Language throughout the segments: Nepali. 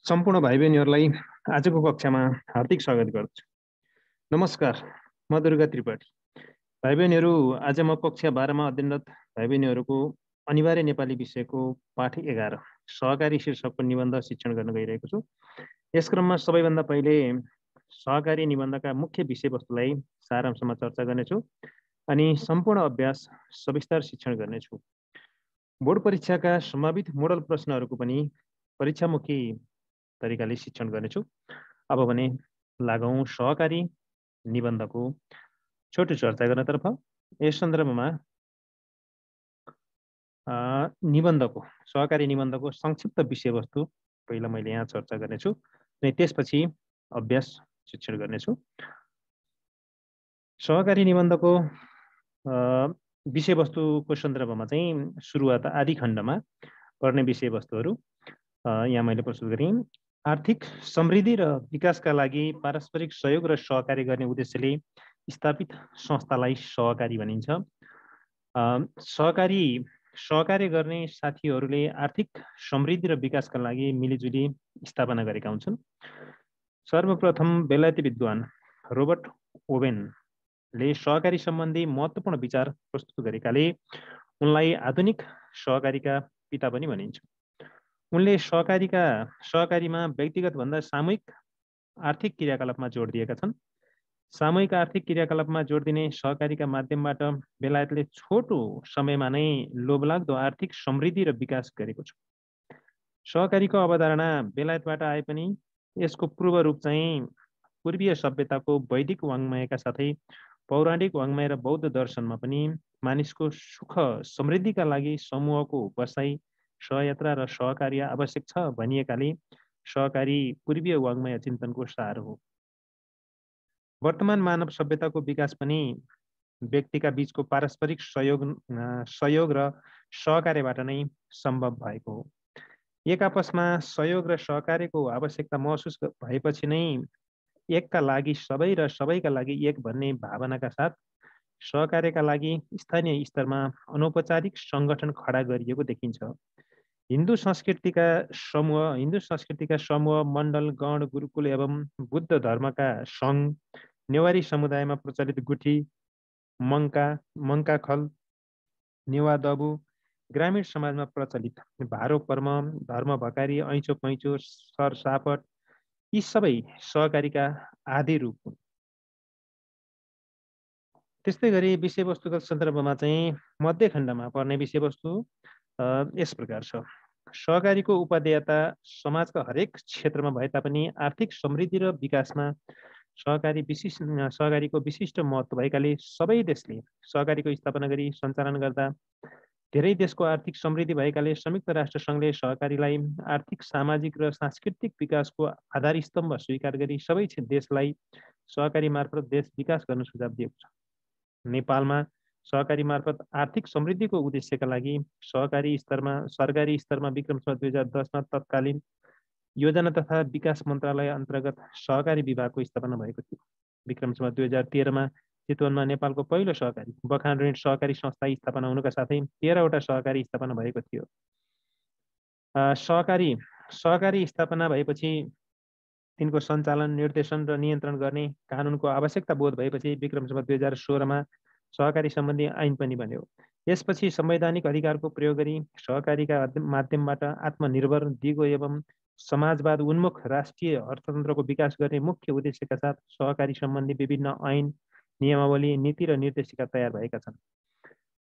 सम्पूर्ण भाइ बहिनीहरूलाई आजको कक्षामा हार्दिक स्वागत गर्दछु। नमस्कार, म दुर्गा त्रिपाठी। भाइ बहिनीहरू, आज म कक्षा 12मा अध्ययनरत भाइ बहिनीहरूको अनिवार्य नेपाली विषयको पाठ 11 सहकारी शीर्षकको निबन्ध शिक्षण गर्न गइरहेको छु। यस क्रममा सबैभन्दा पहिले सहकारी निबन्धका मुख्य विषयवस्तुलाई सारांशमा चर्चा गर्नेछु अनि सम्पूर्ण अभ्यास सविस्तार शिक्षण गर्नेछु। बोर्ड परीक्षाका सम्भावित मोडल प्रश्नहरूको पनि परीक्षामुखी तरिकाले शिक्षण गर्नेछु। अब भने लागौँ सहकारी निबन्धको छोटो चर्चा गर्नतर्फ। यस सन्दर्भमा सहकारी निबन्धको संक्षिप्त विषयवस्तु पहिला मैले यहाँ चर्चा गर्नेछु अनि त्यसपछि अभ्यास शिक्षण गर्नेछु। सहकारी निबन्धको विषयवस्तुको सन्दर्भमा चाहिँ सुरुवात आदि खण्डमा पर्ने विषयवस्तुहरू यहाँ मैले प्रस्तुत गरेँ। आर्थिक समृद्धि र विकासका लागि पारस्परिक सहयोग र सहकार्य गर्ने उद्देश्यले स्थापित संस्थालाई सहकारी भनिन्छ। सहकार्य गर्ने साथीहरूले आर्थिक समृद्धि र विकासका लागि मिलिजुली स्थापना गरेका हुन्छन्। सर्वप्रथम बेलायती विद्वान रोबर्ट ओवेनले सहकारी सम्बन्धी महत्त्वपूर्ण विचार प्रस्तुत गरेकाले उनलाई आधुनिक सहकारीका पिता पनि भनिन्छ। उनले सहकारीमा व्यक्तिगत भन्दा सामूहिक आर्थिक क्रियाकलापमा जोड दिएका छन्। सामूहिक आर्थिक क्रियाकलापमा जोड दिने सहकारीका माध्यमबाट बेलायतले छोटो समयमा नै लोभलाग्दो आर्थिक समृद्धि र विकास गरेको छ। सहकारीको अवधारणा बेलायतबाट आए पनि यसको पूर्व रूप चाहिँ पूर्वीय सभ्यताको वैदिक वाङ्मयका साथै पौराणिक वाङ्मय र बौद्ध दर्शनमा पनि मानिसको सुख समृद्धिका लागि समूहको बसाइ, सहयात्रा र सहकार्य आवश्यक छ भनिएकाले सहकारी पूर्वीय वाङ्मय चिन्तनको सार हो। वर्तमान मानव सभ्यताको विकास पनि व्यक्तिका बीचको पारस्परिक सहयोग र सहकार्यबाट नै सम्भव भएको हो। एक आपसमा सहयोग र सहकार्यको आवश्यकता महसुस भएपछि नै एकका लागि सबै र सबैका लागि एक भन्ने भावनाका साथ सहकार्यका लागि स्थानीय स्तरमा अनौपचारिक सङ्गठन खडा गरिएको देखिन्छ। हिन्दू संस्कृतिका समूह, मण्डल, गण, गुरुकुल एवं बुद्ध धर्मका सङ्घ, नेवारी समुदायमा प्रचलित गुठी, मङ्काखल, नेवा दबु, ग्रामीण समाजमा प्रचलित भारो पर्म, धर्म भकारी, ऐँचो पैँचो, सरसापट यी सबै सहकारीका आदि रूप हुन्। त्यस्तै गरी विषयवस्तुगत सन्दर्भमा चाहिँ मध्य खण्डमा पर्ने विषयवस्तु यस प्रकार छ। सहकारीको उपादेयता समाजका हरेक क्षेत्रमा भए तापनि आर्थिक समृद्धि र विकासमा सहकारीको विशिष्ट महत्त्व भएकाले सबै देशले सहकारीको स्थापना गरी सञ्चालन गर्दा धेरै देशको आर्थिक समृद्धि भएकाले संयुक्त राष्ट्र सङ्घले सहकारीलाई आर्थिक, सामाजिक र सांस्कृतिक विकासको आधारस्तम्भ स्वीकार गरी सबै देशलाई सहकारी मार्फत देश विकास गर्न सुझाव दिएको छ। नेपालमा सहकारी मार्फत आर्थिक समृद्धिको उद्देश्यका लागि सरकारी स्तरमा विक्रम सम्वत 2010मा तत्कालीन योजना तथा विकास मन्त्रालय अन्तर्गत सहकारी विभागको स्थापना भएको थियो। विक्रम सम्वत 2013मा चितवनमा नेपालको पहिलो सहकारी बखान ऋण सहकारी संस्था स्थापना हुनुका साथै 13वटा सहकारी स्थापना भएको थियो। सहकारी स्थापना भएपछि तिनको सञ्चालन, निर्देशन र नियन्त्रण गर्ने कानुनको आवश्यकता बोध भएपछि विक्रम सम्वत 2016मा सहकारी सम्बन्धी ऐन पनि बन्यो। यसपछि संवैधानिक अधिकारको प्रयोग गरी सहकारीका माध्यमबाट आत्मनिर्भर, दिगो एवं समाजवाद उन्मुख राष्ट्रिय अर्थतन्त्रको विकास गर्ने मुख्य उद्देश्यका साथ सहकारी सम्बन्धी विभिन्न ऐन, नियमावली, नीति र निर्देशिका तयार भएका छन्।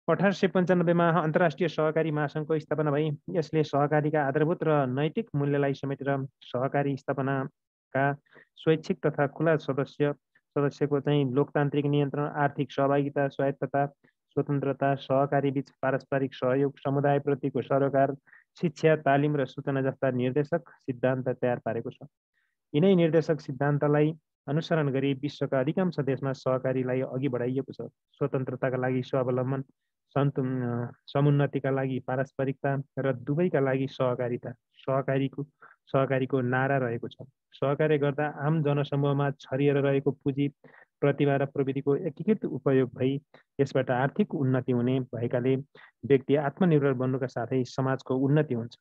1895मा अन्तर्राष्ट्रिय सहकारी महासङ्घको स्थापना भई यसले सहकारीका आधारभूत र नैतिक मूल्यलाई समेटेर सहकारी स्थापनाका स्वैच्छिक तथा खुला सदस्यको चाहिँ लोकतान्त्रिक नियन्त्रण, आर्थिक सहभागिता, स्वायत्तता, स्वतन्त्रता, सहकारी बीच पारस्परिक सहयोग, समुदायप्रतिको सरोकार, शिक्षा, तालिम र सूचना जस्ता निर्देशक सिद्धान्त तयार पारेको छ। यिनै निर्देशक सिद्धान्तलाई अनुसरण गरी विश्वका अधिकांश देशमा सहकारीलाई अघि बढाइएको छ। स्वतन्त्रताका लागि स्वावलम्बन, समुन्नतिका लागि पारस्परिकता र दुवैका लागि सहकारिता सहकारीको नारा रहेको छ। सहकार्य गर्दा आम जनसमूहमा छरिएर रहेको पुँजी, प्रतिभा र प्रविधिको एकीकृत उपयोग भई यसबाट आर्थिक उन्नति हुने भएकाले व्यक्ति आत्मनिर्भर बन्नुका साथै समाजको उन्नति हुन्छ।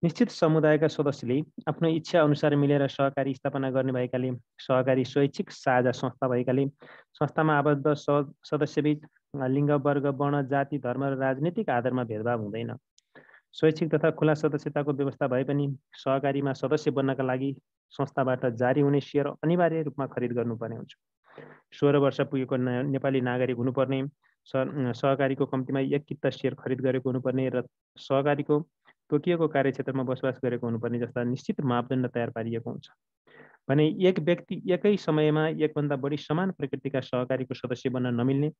निश्चित समुदायका सदस्यले आफ्नो इच्छा अनुसार मिलेर सहकारी स्थापना गर्ने भएकाले सहकारी स्वैच्छिक साझा संस्था भएकाले संस्थामा आबद्ध सदस्यबीच लिङ्ग, वर्ग, वर्ण, जाति, धर्म र राजनीतिक आधारमा भेदभाव हुँदैन। स्वैच्छिक तथा खुला सदस्यताको व्यवस्था भए पनि सहकारीमा सदस्य बन्नका लागि संस्थाबाट जारी हुने सेयर अनिवार्य रूपमा खरिद गर्नुपर्ने हुन्छ। 16 वर्ष पुगेको नेपाली नागरिक हुनुपर्ने, सहकारीको कम्तीमा 1 किता सेयर खरिद गरेको हुनुपर्ने र सहकारीको तोकिएको कार्यक्षेत्रमा बसोबास गरेको हुनुपर्ने जस्ता निश्चित मापदण्ड तयार पारिएको हुन्छ भने एक व्यक्ति एकै समयमा एकभन्दा बढी समान प्रकृतिका सहकारीको सदस्य बन्न नमिल्ने,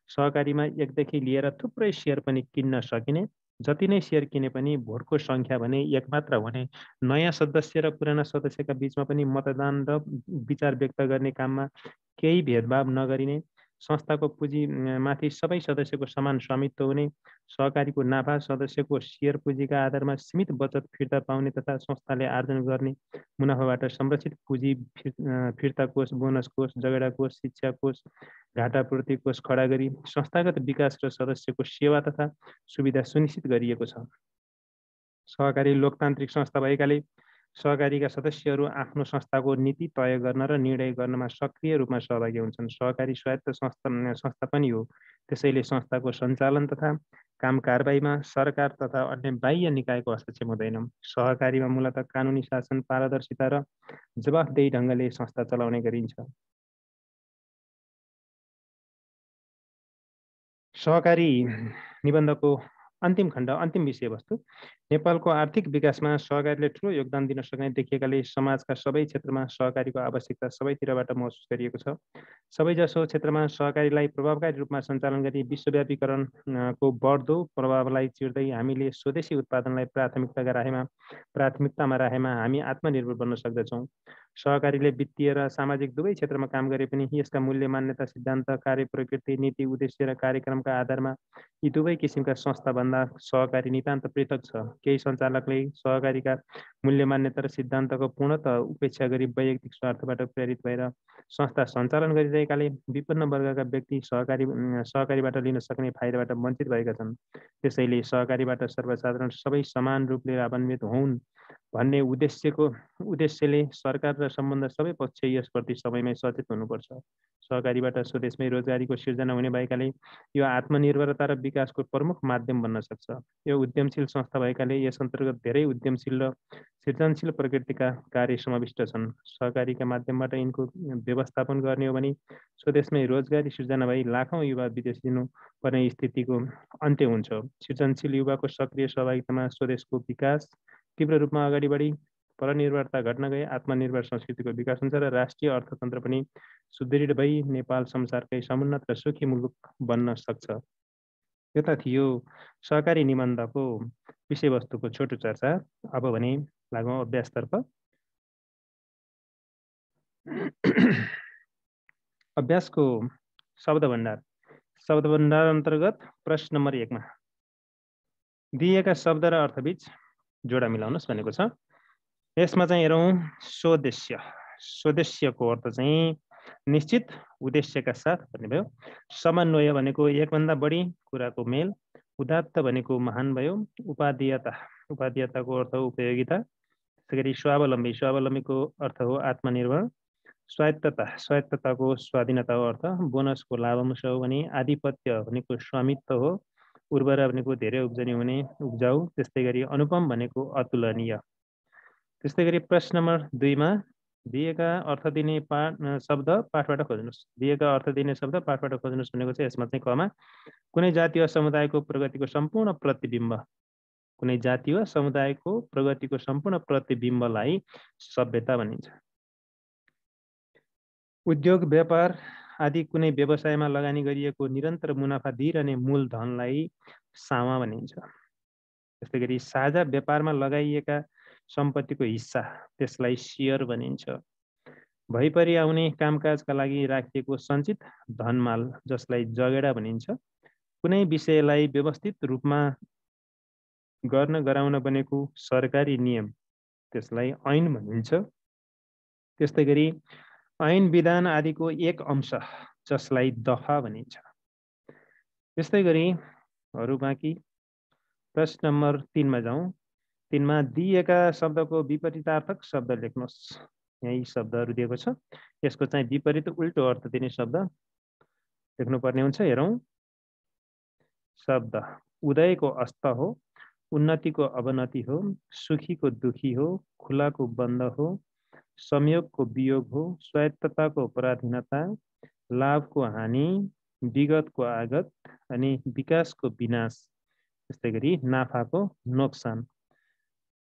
सहकारीमा 1 देखि लिएर थुप्रै सेयर पनि किन्न सकिने, जति नै सेयर किने पनि भोटको सङ्ख्या भने 1 मात्र हुने, नयाँ सदस्य र पुराना सदस्यका बीचमा पनि मतदान र विचार व्यक्त गर्ने काममा केही भेदभाव नगरिने, संस्थाको पुँजी माथि सबै सदस्यको समान स्वामित्व हुने, सहकारीको नाफा सदस्यको सेयर पुँजीका आधारमा सीमित बचत फिर्ता पाउने तथा संस्थाले आर्जन गर्ने मुनाफाबाट संरक्षित पुँजी फिर्ता कोष, बोनस कोष, जगेडा कोष, शिक्षा कोष, घाटापूर्ति कोष खडा गरी संस्थागत विकास र सदस्यको सेवा तथा सुविधा सुनिश्चित गरिएको छ। सहकारी लोकतान्त्रिक संस्था भएकाले सहकारीका सदस्यहरू आफ्नो संस्थाको नीति तय गर्न र निर्णय गर्नमा सक्रिय रूपमा सहभागी हुन्छन्। सहकारी स्वायत्त संस्था पनि हो, त्यसैले संस्थाको सञ्चालन तथा काम कारबाहीमा सरकार तथा अन्य बाह्य निकायको हस्तक्षेप हुँदैन। सहकारीमा मूलतः कानुनी शासन, पारदर्शिता र जवाफदेही ढङ्गले संस्था चलाउने गरिन्छ। सहकारी निबन्धको अन्तिम खण्ड, अन्तिम विषयवस्तु। नेपालको आर्थिक विकासमा सहकारीले ठुलो योगदान दिन सक्ने देखिएकाले समाजका सबै क्षेत्रमा सहकारीको आवश्यकता सबैतिरबाट महसुस गरिएको छ। सबैजसो क्षेत्रमा सहकारीलाई प्रभावकारी रूपमा सञ्चालन गरी विश्वव्यापीकरणको बढ्दो प्रभावलाई चिर्दै हामीले स्वदेशी उत्पादनलाई प्राथमिकतामा राखेमा हामी आत्मनिर्भर बन्न सक्दछौँ। सहकारीले वित्तीय र सामाजिक दुवै क्षेत्रमा काम गरे पनि यसका मूल्य, मान्यता, सिद्धान्त, कार्य प्रकृति, नीति, उद्देश्य र कार्यक्रमका आधारमा यी दुवै किसिमका संस्थाभन्दा सहकारी नितान्त पृथक छ। केही सञ्चालकले सहकारीका मूल्य, मान्यता र सिद्धान्तको पूर्णतः उपेक्षा गरी वैयक्तिक स्वार्थबाट प्रेरित भएर संस्था सञ्चालन गरिरहेकाले विपन्न वर्गका व्यक्ति सहकारीबाट लिन सक्ने फाइदाबाट वञ्चित भएका छन्। त्यसैले सहकारीबाट सर्वसाधारण सबै समान रूपले लाभान्वित हुन् भन्ने उद्देश्यले सरकार र सम्बन्ध सबै पक्ष यसप्रति समयमै सचेत हुनुपर्छ। सहकारीबाट स्वदेशमै रोजगारीको सिर्जना हुने भएकाले यो आत्मनिर्भरता र विकासको प्रमुख माध्यम बन्न सक्छ। यो उद्यमशील संस्था भएकाले यस अन्तर्गत धेरै उद्यमशील र सृजनशील प्रकृतिका कार्य समाविष्ट छन्। सहकारीका माध्यमबाट यिनको व्यवस्थापन गर्ने हो भने स्वदेशमै रोजगारी सिर्जना भई लाखौँ युवा विदेश दिनु पर्ने स्थितिको अन्त्य हुन्छ। सृजनशील युवाको सक्रिय सहभागितामा स्वदेशको विकास तीव्र रूपमा अगाडि बढी परनिर्भरता घट्न गए आत्मनिर्भर संस्कृतिको विकास हुन्छ र राष्ट्रिय अर्थतन्त्र पनि सुदृढ भई नेपाल संसारकै समुन्नत र सुखी मुलुक बन्न सक्छ। यो त थियो सहकारी निबन्धको विषयवस्तुको छोटो चर्चा। अब भने लागौँ अभ्यासतर्फ। अभ्यासको शब्दभण्डार अन्तर्गत प्रश्न नम्बर 1 मा दिएका शब्द र अर्थबीच जोडा मिलाउनुहोस् भनेको छ। यसमा चाहिँ हेरौँ स्वदेश्य। स्वदेश्यको अर्थ चाहिँ निश्चित उद्देश्यका साथ भन्ने भयो। समन्वय भनेको एकभन्दा बढी कुराको मेल। उदात्त भनेको महान भयो। उपादेयताको अर्थ हो उपयोगिता। त्यसैगरी स्वावलम्बी, स्वावलम्बीको अर्थ हो आत्मनिर्भर। स्वायत्तताको स्वाधीनताको अर्थ बोनसको लाभांश हो भने आधिपत्य भनेको स्वामित्व हो। उर्वरा भनेको धेरै उब्जनी हुने, उब्जाउ। त्यस्तै गरी अनुपम भनेको अतुलनीय। त्यस्तै गरी प्रश्न नम्बर 2 मा दिएका अर्थ दिने शब्द पाठबाट खोज्नुहोस्। दिएका अर्थ दिने शब्द पाठबाट खोज्नुहोस् भनेको चाहिँ यसमा चाहिँ कमा कुनै जाति वा समुदायको प्रगतिको सम्पूर्ण प्रतिबिम्ब, कुनै जाति वा समुदायको प्रगतिको सम्पूर्ण प्रतिबिम्बलाई सभ्यता भनिन्छ। उद्योग, व्यापार आदि कुनै व्यवसायमा लगानी गरिएको निरन्तर मुनाफा दिइरहने मूलधनलाई सामा भनिन्छ। त्यस्तै गरी साझा व्यापारमा लगाइएका सम्पत्तिको हिस्सा त्यसलाई सेयर भनिन्छ। भइपरि आउने कामकाजका लागि राखिएको सञ्चित धनमाल जसलाई जगेडा भनिन्छ। कुनै विषयलाई व्यवस्थित रूपमा गराउन बनेको सरकारी नियम त्यसलाई ऐन भनिन्छ। त्यस्तै गरी ऐन विधान आदिको एक अंश जसलाई दफा भनिन्छ। त्यस्तै गरी अरू बाँकी प्रश्न नम्बर 3 मा जाउँ। 3 मा दिएका शब्दको विपरीतार्थक शब्द लेख्नुहोस्। यही शब्दहरू दिएको छ। यसको चाहिँ विपरीत उल्टो अर्थ दिने शब्द लेख्नुपर्ने हुन्छ। हेरौँ। शब्द उदयको अस्त हो, उन्नतिको अवनति हो, सुखीको दुखी हो, खुलाको बन्द हो, संयोगको वियोग हो, स्वायत्तताको पराधीनता, लाभको हानि, विगतको आगत अनि विकासको विनाश, त्यस्तै गरी नाफाको नोक्सान।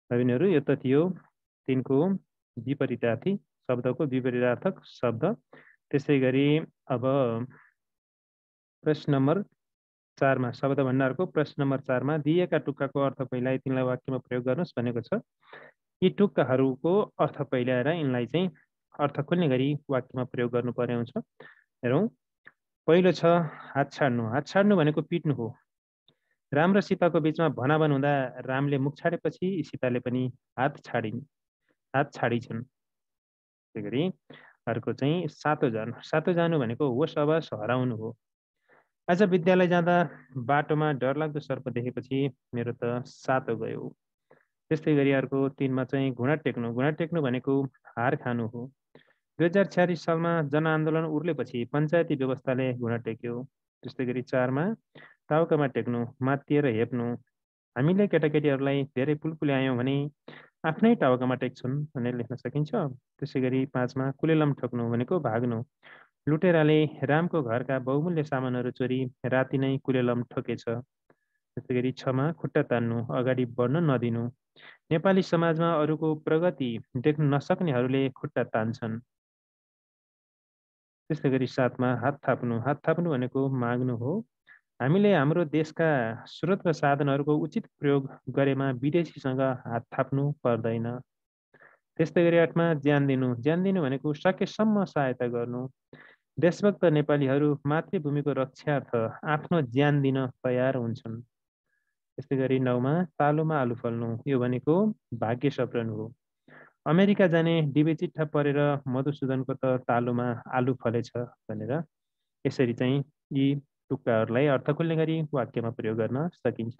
यिनीहरू यो त थियो तिनको विपरीतार्थी शब्दको विपरीतार्थक शब्द। त्यसै गरी अब प्रश्न नम्बर 4 मा शब्द भण्डारको प्रश्न नम्बर 4 मा दिएका टुक्काको अर्थ पहिलाइ तिनलाई वाक्यमा प्रयोग गर्नुहोस् भनेको छ। यी टुक्काहरूको अर्थ पहिल्याएर यिनलाई चाहिँ अर्थ खोल्ने गरी वाक्यमा प्रयोग गर्नुपर्ने हुन्छ। हेरौँ। पहिलो छ हात छाड्नु। हात छाड्नु भनेको पिट्नु हो। राम र सीताको बिचमा भनाभन हुँदा रामले मुख छाडेपछि सीताले पनि हात छाडिछन्। त्यसै गरी अर्को चाहिँ सातो जानु। सातो जानु भनेको होस आवास हराउनु हो। आज विद्यालय जाँदा बाटोमा डरलाग्दो सर्प देखेपछि मेरो त सातो गयो। त्यस्तै गरी अर्को 3 मा चाहिँ घुँडा टेक्नु। घुँडा टेक्नु भनेको हार खानु हो। 2046 सालमा जनआन्दोलन उर्लेपछि पञ्चायती व्यवस्थाले घुँडा टेक्यो। त्यस्तै गरी 4 मा टाउकामा टेक्नु, मात्तिएर हेप्नु। हामीले केटाकेटीहरूलाई धेरै पुलपुल्यायौँ भने आफ्नै टाउकामा टेक्छन् भनेर लेख्न सकिन्छ। त्यसै गरी 5 मा कुलेलम ठोक्नु भनेको भाग्नु। लुटेराले रामको घरका बहुमूल्य सामानहरू चोरी राति नै कुलेलम ठोकेछ। त्यसै गरी 6 मा खुट्टा तान्नु, अगाडि बढ्न नदिनु। नेपाली समाजमा अरूको प्रगति देख्न नसक्नेहरूले खुट्टा तान्छन्। त्यस्तै गरी 7 मा हात थाप्नु। हात थाप्नु भनेको माग्नु हो। हामीले हाम्रो देशका स्रोत र साधनहरूको उचित प्रयोग गरेमा विदेशीसँग हात थाप्नु पर्दैन। त्यस्तै गरी 8 मा ज्यान दिनु। ज्यान दिनु भनेको सकेसम्म सहायता गर्नु। देशभक्त नेपालीहरू मातृभूमिको रक्षार्थ आफ्नो ज्यान दिन तयार हुन्छन्। त्यस्तै गरी 9 मा तालुमा आलु फल्नु। यो भनेको भाग्य सप्रनु हो। अमेरिका जाने डिबे चिट्ठा परेर मधुसूदनको त तालुमा आलु फलेछ भनेर यसरी चाहिँ यी टुक्काहरूलाई अर्थ खोल्ने गरी वाक्यमा प्रयोग गर्न सकिन्छ।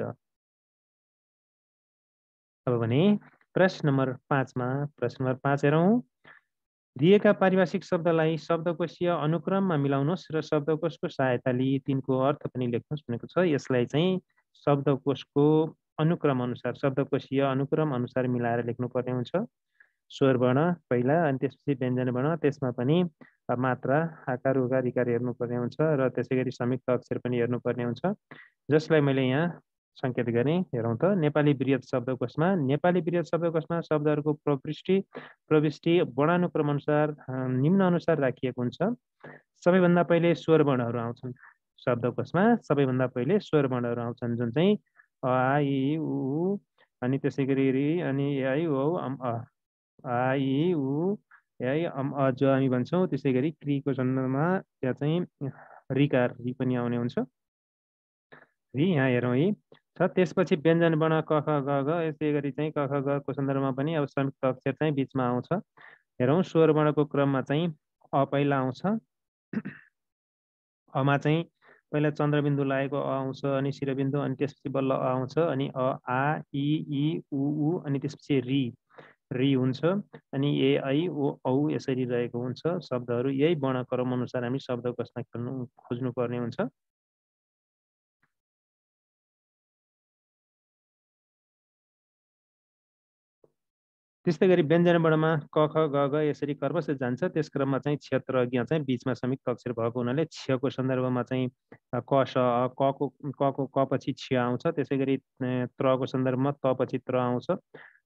अब भने प्रश्न नम्बर 5 मा प्रश्न नम्बर 5 हेरौँ। दिएका पारिभाषिक शब्दलाई शब्दकोशीय अनुक्रममा मिलाउनुहोस् र शब्दकोशको सहायता लिई तिनको अर्थ पनि लेख्नुहोस् भनेको छ। यसलाई चाहिँ शब्दकोशको अनुक्रम अनुसार शब्दकोशीय अनुक्रम अनुसार मिलाएर लेख्नुपर्ने हुन्छ। स्वर वर्ण पहिला अनि त्यसपछि व्यञ्जन वर्ण, त्यसमा पनि मात्रा, आकार, उकार, इकार हेर्नुपर्ने हुन्छ र त्यसै गरी संयुक्त अक्षर पनि हेर्नुपर्ने हुन्छ, जसलाई मैले यहाँ सङ्केत गरेँ। हेरौँ त। नेपाली वृहत शब्दकोशमा शब्दहरूको प्रविष्टि वर्णानुक्रम अनुसार निम्न अनुसार राखिएको हुन्छ। सबैभन्दा पहिले स्वर वर्णहरू आउँछन्। शब्दकोशमा सबैभन्दा पहिले स्वर वर्णहरू आउँछन्, जुन चाहिँ अ, आ, इ, उ अनि त्यसै गरी रि अनि ए, आई, ओ, अम, अ। आ, इ, उ, ए, अम, अ, ज हामी भन्छौँ। त्यसै गरी क्रिको सन्दर्भमा त्यहाँ चाहिँ रिकार रि पनि आउने हुन्छ। रि यहाँ हेरौँ यी छ। त्यसपछि व्यञ्जन वर्ण क ख ग घ। यसै गरी चाहिँ क ख ग को सन्दर्भमा पनि अब संयुक्त अक्षर चाहिँ बिचमा आउँछ। हेरौँ। स्वर वर्णको क्रममा चाहिँ अ पहिला आउँछ। अमा चाहिँ पहिला चन्द्रबिन्दु लागेको अ आउँछ, अनि शिरबिन्दु, अनि त्यसपछि बल्ल अ आउँछ, अनि अ, आ, इ, उ अनि त्यसपछि रि हुन्छ, अनि ए, ऐ, ओ, औ यसरी रहेको हुन्छ शब्दहरू। यही वर्णक्रम अनुसार हामी शब्दकोशमा खोज्नुपर्ने हुन्छ। त्यस्तै गरी व्यञ्जन वर्णमा क ख ग घ यसरी कर्मश जान्छ। त्यस क्रममा चाहिँ क्षेत्र ज्ञ चाहिँ बिचमा संयुक्त अक्षर भएको हुनाले क्षको सन्दर्भमा चाहिँ क स कको क पछि क्ष आउँछ। त्यसै गरी त्रको सन्दर्भमा त पछि त्र आउँछ।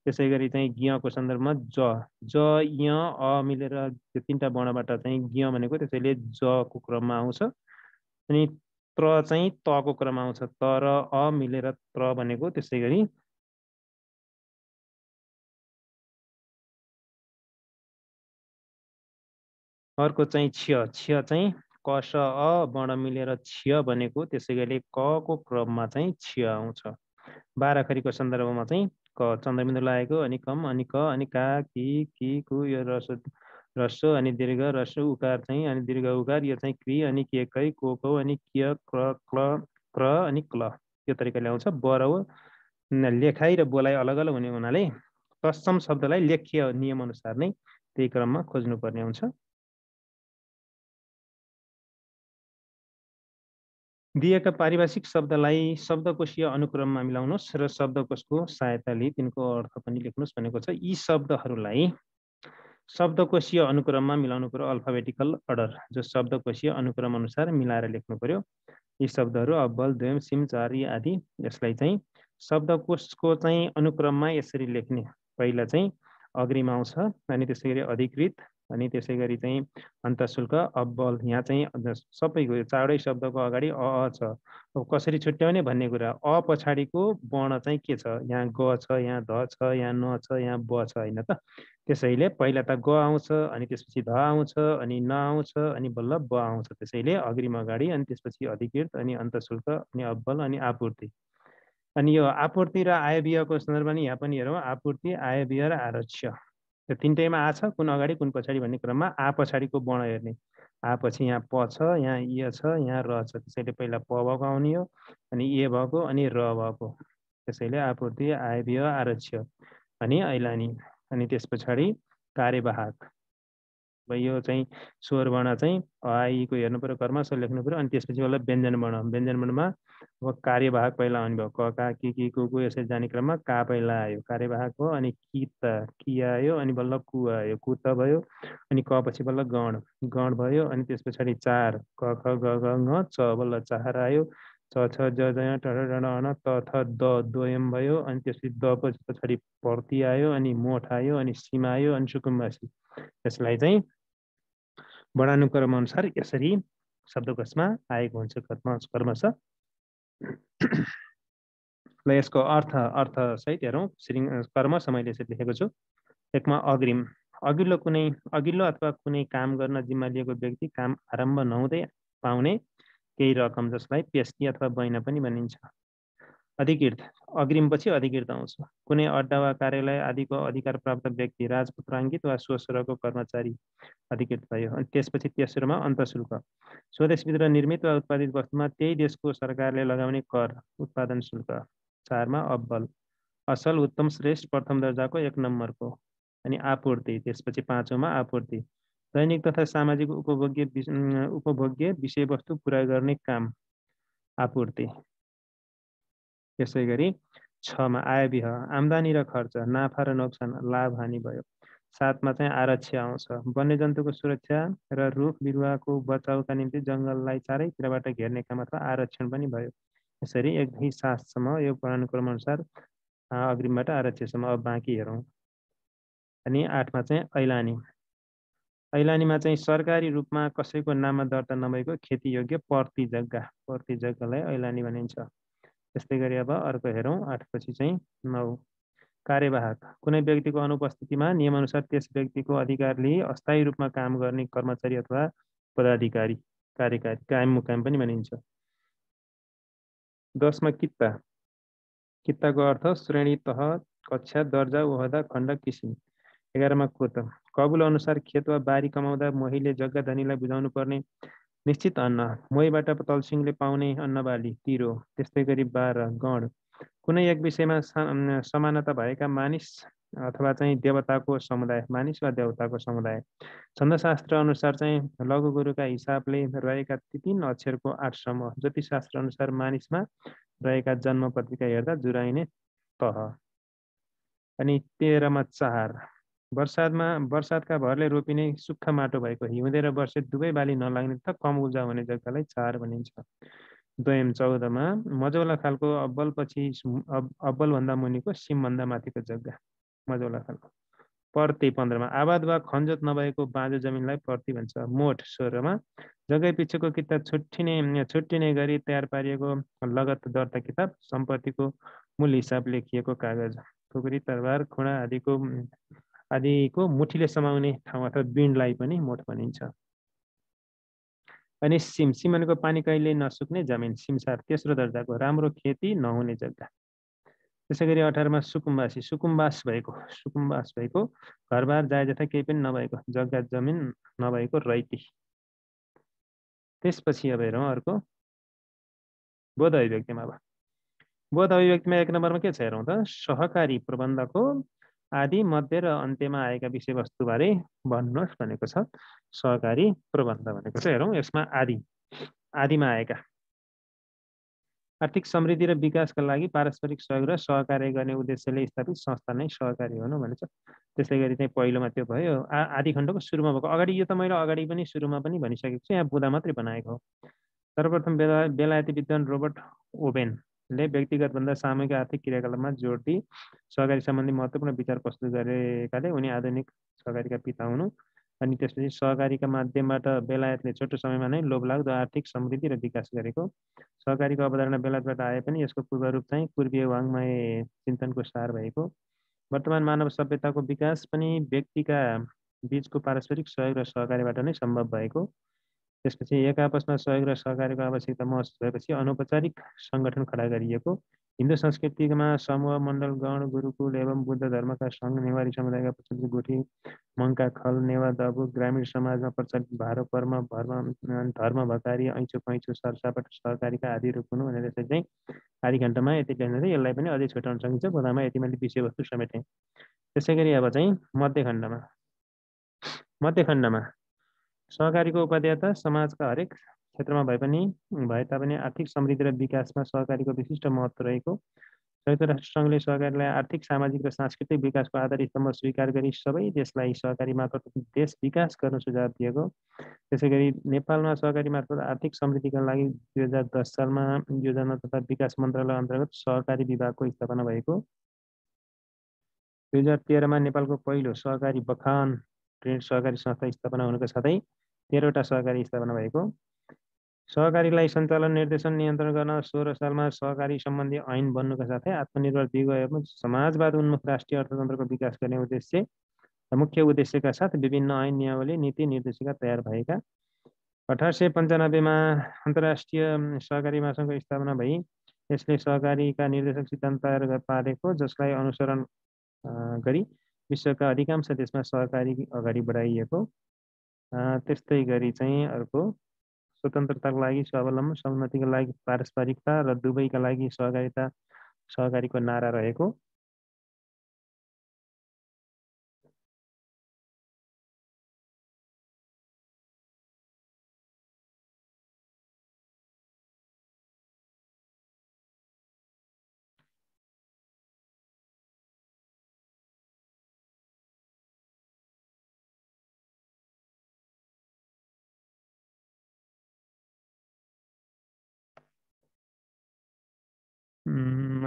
त्यसै गरी चाहिँ ज्ञको सन्दर्भमा ज य अ मिलेर त्यो तिनवटा वर्णबाट चाहिँ ज्ञ भनेको त्यसैले जको क्रममा आउँछ, अनि त्र चाहिँ तको क्रममा आउँछ। त र अ मिलेर त्र भनेको। त्यसै गरी अर्को चाहिँ क्ष चाहिँ क स अ वर्ण मिलेर क्ष भनेको। त्यसै गरी क को क्रममा चाहिँ क्ष आउँछ। 12 अक्षरीको सन्दर्भमा चाहिँ क चन्द्रबिन्दु लागेको, अनि कम, अनि क, अनि का, कि कु, यो रस्व अनि दीर्घ रस्व उकार चाहिँ, अनि दीर्घ उकार यो चाहिँ क्रि, अनि के कै को कौ, अनि क्य क्र क्ल क्र अनि क्ल यो तरिकाले आउँछ। बर लेखाइ र बोलाइ अलग अलग हुने हुनाले तत्सम शब्दलाई लेख्य नियम अनुसार नै त्यही क्रममा खोज्नुपर्ने हुन्छ। दिएका पारिभाषिक शब्दलाई शब्दकोशीय अनुक्रममा मिलाउनुहोस् र शब्दकोशको सहायता लिई तिनको अर्थ पनि लेख्नुहोस् भनेको छ। यी शब्दहरूलाई शब्दकोशीय अनुक्रममा मिलाउनु पर्यो, अल्फाबेटिकल अर्डर, जो शब्दकोशीय अनुक्रम अनुसार मिलाएर लेख्नु पर्यो। यी शब्दहरू अब्बल, द्वयम, सिम, चारी आदि। यसलाई चाहिँ शब्दकोशको चाहिँ अनुक्रममा यसरी लेख्ने। पहिला चाहिँ अग्रिम आउँछ, अनि त्यसै गरी अधिकृत, अनि त्यसै गरी चाहिँ अन्तशुल्क, अब्बल। यहाँ चाहिँ सबैको चारवटै शब्दको अगाडि अ छ। अब कसरी छुट्याउने भन्ने कुरा, अ पछाडिको वर्ण चाहिँ के छ, यहाँ ग छ, यहाँ ध छ, यहाँ न छ, यहाँ ब छ, होइन त। त्यसैले पहिला त ग आउँछ, अनि त्यसपछि ध आउँछ, अनि न आउँछ, अनि बल्ल ब आउँछ। त्यसैले अग्रिम अगाडि, अनि त्यसपछि अधिकृत, अनि अन्तशुल्क, अनि अब्बल, अनि आपूर्ति। अनि यो आपूर्ति र आयव्ययको सन्दर्भमा यहाँ पनि हेरौँ, आपूर्ति, आयव्यय र आरक्ष्य। त्यो तिनटैमा आ छ, कुन अगाडि कुन पछाडि भन्ने क्रममा आ पछाडिको वर्ण हेर्ने। आ पछि यहाँ प छ, यहाँ इ छ, यहाँ र छ। त्यसैले पहिला प भएको आउने हो, अनि ए भएको, अनि र भएको। त्यसैले आपूर्ति, आयव्यय, आरक्ष्य, अनि ऐलानी। अनि त्यस पछाडि कार्यवाहक। यो चाहिँ स्वर वर्ण चाहिँ अआइको हेर्नु पर्यो, कर्मश लेख्नु पर्यो। अनि त्यसपछि बल्ल व्यञ्जन वर्ण। व्यञ्जन वर्णमा अब कार्यवाहक पहिला आउने भयो, क का कि कु यसरी जाने क्रममा का पहिला आयो, कार्यवाहक हो। अनि कि आयो, अनि बल्ल कु आयो, कु त भयो। अनि क पछि बल्ल गण, गण भयो। अनि त्यस पछाडि चार, क ख ग घ ङ च, बल्ल चार आयो। च छ ज ज ट ठ ड न त थ द, द्वयम भयो। अनि त्यसपछि द पछाडि पर्ती आयो, अनि मोठ आयो, अनि सिम आयो, अनि सुकुम्बासी। यसलाई चाहिँ वर्णानुक्रम अनुसार यसरी शब्दकोशमा आएको हुन्छ कर्मश। ल यसको अर्थ सहित हेरौँ। कर्मश मैले यसरी लेखेको छु। एकमा अग्रिम, अघिल्लो अथवा कुनै काम गर्न जिम्मा लिएको व्यक्ति काम आरम्भ नहुँदै पाउने केही रकम, जसलाई पेस्की अथवा बैना पनि भनिन्छ। अधिकृत, अग्रिमपछि अधिकृत आउँछ। कुनै अड्डा वा कार्यालय आदिको अधिकार प्राप्त व्यक्ति, राजपुत्राङ्कित वा स्वश्रको कर्मचारी अधिकृत भयो। अनि त्यसपछि तेस्रोमा अन्तशुल्क, स्वदेशभित्र निर्मित वा उत्पादित वस्तुमा त्यही देशको सरकारले लगाउने कर, उत्पादन शुल्क। चारमा अब्बल, असल, उत्तम, श्रेष्ठ, प्रथम दर्जाको, एक नम्बरको। अनि आपूर्ति, त्यसपछि पाँचौँमा आपूर्ति, दैनिक तथा सामाजिक उपभोग्य विषयवस्तु पुरा गर्ने काम, आपूर्ति। त्यसै गरी छमा आयव्यय, आम्दानी र खर्च, नाफा र नोक्सान, लाभ हानि भयो। सातमा चाहिँ आरक्ष्य आउँछ, वन्यजन्तुको सुरक्षा र रुख बिरुवाको बचाउका निम्ति जङ्गललाई चारैतिरबाट घेर्ने काम अथवा आरक्षण पनि भयो। यसरी 1 देखि 7 सम्म यो वर्णानुक्रम अनुसार अग्रिमबाट आरक्षसम्म। अब बाँकी हेरौँ। अनि 8मा चाहिँ ऐलानी, ऐलानीमा चाहिँ सरकारी रूपमा कसैको नाममा दर्ता नभएको खेतीयोग्य पर्ती जग्गालाई ऐलानी भनिन्छ। त्यस्तै गरी अब अर्को हेरौँ। 8 पछि चाहिँ 9, कार्यवाहक, कुनै व्यक्तिको अनुपस्थितिमा नियमअनुसार त्यस व्यक्तिको अधिकारले अस्थायी रूपमा काम गर्ने कर्मचारी अथवा पदाधिकारी, कार्यकारी, कायम मुकाम पनि भनिन्छ। 10मा कित्ता, कित्ताको अर्थ श्रेणी, तह, कक्षा, दर्जा, ओहदा, खण्ड, किसिम। 11मा कोत, कबुल अनुसार खेत वा बारी कमाउँदा मोहीले जग्गा धनीलाई बुझाउनु पर्ने निश्चित अन्न, मोहीबाट तलसिङले पाउने अन्नबाली, तिरो। त्यस्तै गरी 12 गण, कुनै एक विषयमा समानता भएका मानिस अथवा चाहिँ देवताको समुदाय, मानिस वा देवताको समुदाय। छन्दशास्त्र अनुसार चाहिँ लघु गुरुका हिसाबले रहेका 3 अक्षरको 8 समूह, ज्योतिषशास्त्र अनुसार मानिसमा रहेका जन्म पत्रिका हेर्दा जुराइने तह। अनि 13मा चार, वर्षातका भरले रोपिने सुक्खा माटो भएको, हिउँदे र वर्षे दुवै बाली नलाग्ने त कम उब्जाउ हुने जग्गालाई चार भनिन्छ। द्वयम 14मा मजौला खालको, अब्बलभन्दा मुनिको, सिमभन्दा माथिको जग्गा, मजौला खालको। पर्ती 15मा आबाद वा खनजोत नभएको बाँझो जमिनलाई पर्ती भन्छ। मोठ 16मा जग्गै पिछेको किताब छुट्टिने गरी तयार पारिएको लगत दर्ता किताब, सम्पत्तिको मूल हिसाब लेखिएको कागज। खुकुरी, तरबार, खुँडा आदिको मुठीले समाउने ठाउँ अथवा बिँडलाई पनि मोठ भनिन्छ। अनि सिम, सिमनको पानी कहिले नसुक्ने जमिन, सिमसार, तेस्रो दर्जाको, राम्रो खेती नहुने जग्गा। त्यसै गरी 18मा सुकुम्बास भएको, घरबार जाय जथा केही पनि नभएको, जग्गा जमिन नभएको रैती। त्यसपछि अब हेरौँ अर्को बोध अभिव्यक्तिमा। अब बोध अभिव्यक्तिमा 1 नम्बरमा के छ हेरौँ त, सहकारी प्रबन्धको आदि मध्य र अन्त्यमा आएका विषयवस्तुबारे भन्नुहोस् भनेको छ। सहकारी प्रबन्ध भनेको चाहिँ हेरौँ यसमा आदिमा आएका आर्थिक समृद्धि र विकासका लागि पारस्परिक सहयोग र सहकार्य गर्ने उद्देश्यले स्थापित संस्था नै सहकारी हुनु भनेछ। त्यसै गरी चाहिँ पहिलोमा त्यो भयो आदि खण्डको सुरुमा भएको। अगाडि यो त मैले अगाडि पनि सुरुमा पनि भनिसकेको छु, यहाँ बुँदा मात्रै बनाएको हो। सर्वप्रथम बेलायती विद्वान रोबर्ट ओवेनले व्यक्तिगत भन्दा सामूहिक आर्थिक क्रियाकलापमा जोड दिई सहकारी सम्बन्धी महत्त्वपूर्ण विचार प्रस्तुत गरेकाले उनी आधुनिक सहकारीका पिता हुनु। अनि त्यसपछि सहकारीका माध्यमबाट बेलायतले छोटो समयमा नै लोभलाग्दो आर्थिक समृद्धि र विकास गरेको। सहकारीको अवधारणा बेलायतबाट आए पनि यसको पूर्वरूप चाहिँ पूर्वीय वाङ्मय चिन्तनको सार भएको। वर्तमान मानव सभ्यताको विकास पनि व्यक्तिका बीचको पारस्परिक सहयोग र सहकार्यबाट नै सम्भव भएको। त्यसपछि एक आपसमा सहयोग र सहकार्यको आवश्यकता महसुस भएपछि अनौपचारिक सङ्गठन खडा गरिएको। हिन्दू संस्कृतिमा समूह, मण्डल, गण, गुरुकुल एवं बुद्ध धर्मका सङ्घ, नेवारी समुदायका प्रचलित गुठी, मङ्का, खल, नेवा, दबु, ग्रामीण समाजमा प्रचलित भारो, पर्म, धर्म, भकारी, ऐँचो, पैँचो, सरसापट, सहकारीका आदि रूप हुनु भनेर चाहिँ आदि खण्डमा यति लेख्न चाहिँ यसलाई पनि अझै छुट्याउन सकिन्छ। बोधामा यति मैले विषयवस्तु समेटेँ। त्यसै गरी अब चाहिँ मध्यखण्डमा सहकारीको उपादेयता समाजका हरेक क्षेत्रमा भए तापनि आर्थिक समृद्धि र विकासमा सहकारीको विशिष्ट महत्त्व रहेको। संयुक्त राष्ट्र सङ्घले सहकारीलाई आर्थिक, सामाजिक र सांस्कृतिक विकासको आधार स्तम्भ स्वीकार गरी सबै देशलाई सहकारी मार्फत देश विकास गर्न सुझाव दिएको। त्यसै गरी नेपालमा सहकारी मार्फत आर्थिक समृद्धिका लागि 2010 सालमा योजना तथा विकास मन्त्रालय अन्तर्गत सहकारी विभागको स्थापना भएको। 2013 मा नेपालको पहिलो सहकारी बखान ऋण सहकारी संस्था स्थापना हुनुका साथै 13वटा सहकारी स्थापना भएको। सहकारीलाई सञ्चालन, निर्देशन, नियन्त्रण गर्न 16 सालमा सहकारी सम्बन्धी ऐन बन्नुका साथै आत्मनिर्भर दिगो एवं समाजवाद उन्मुख राष्ट्रिय अर्थतन्त्रको विकास गर्ने मुख्य उद्देश्यका साथ विभिन्न ऐन, नियमावली, नीति निर्देशिका तयार भएका। 1895 मा अन्तर्राष्ट्रिय सहकारी महासङ्घको स्थापना भई यसले सहकारीका निर्देशक सिद्धान्त तयार पारेको, जसलाई अनुसरण गरी विश्वका अधिकांश देशमा सहकारी अगाडि बढाइएको। त्यस्तै गरी चाहिँ अर्को स्वतन्त्रताको लागि स्वावलम्बन, समुन्नतिको लागि पारस्परिकता र दुवैका लागि सहकारीको नारा रहेको।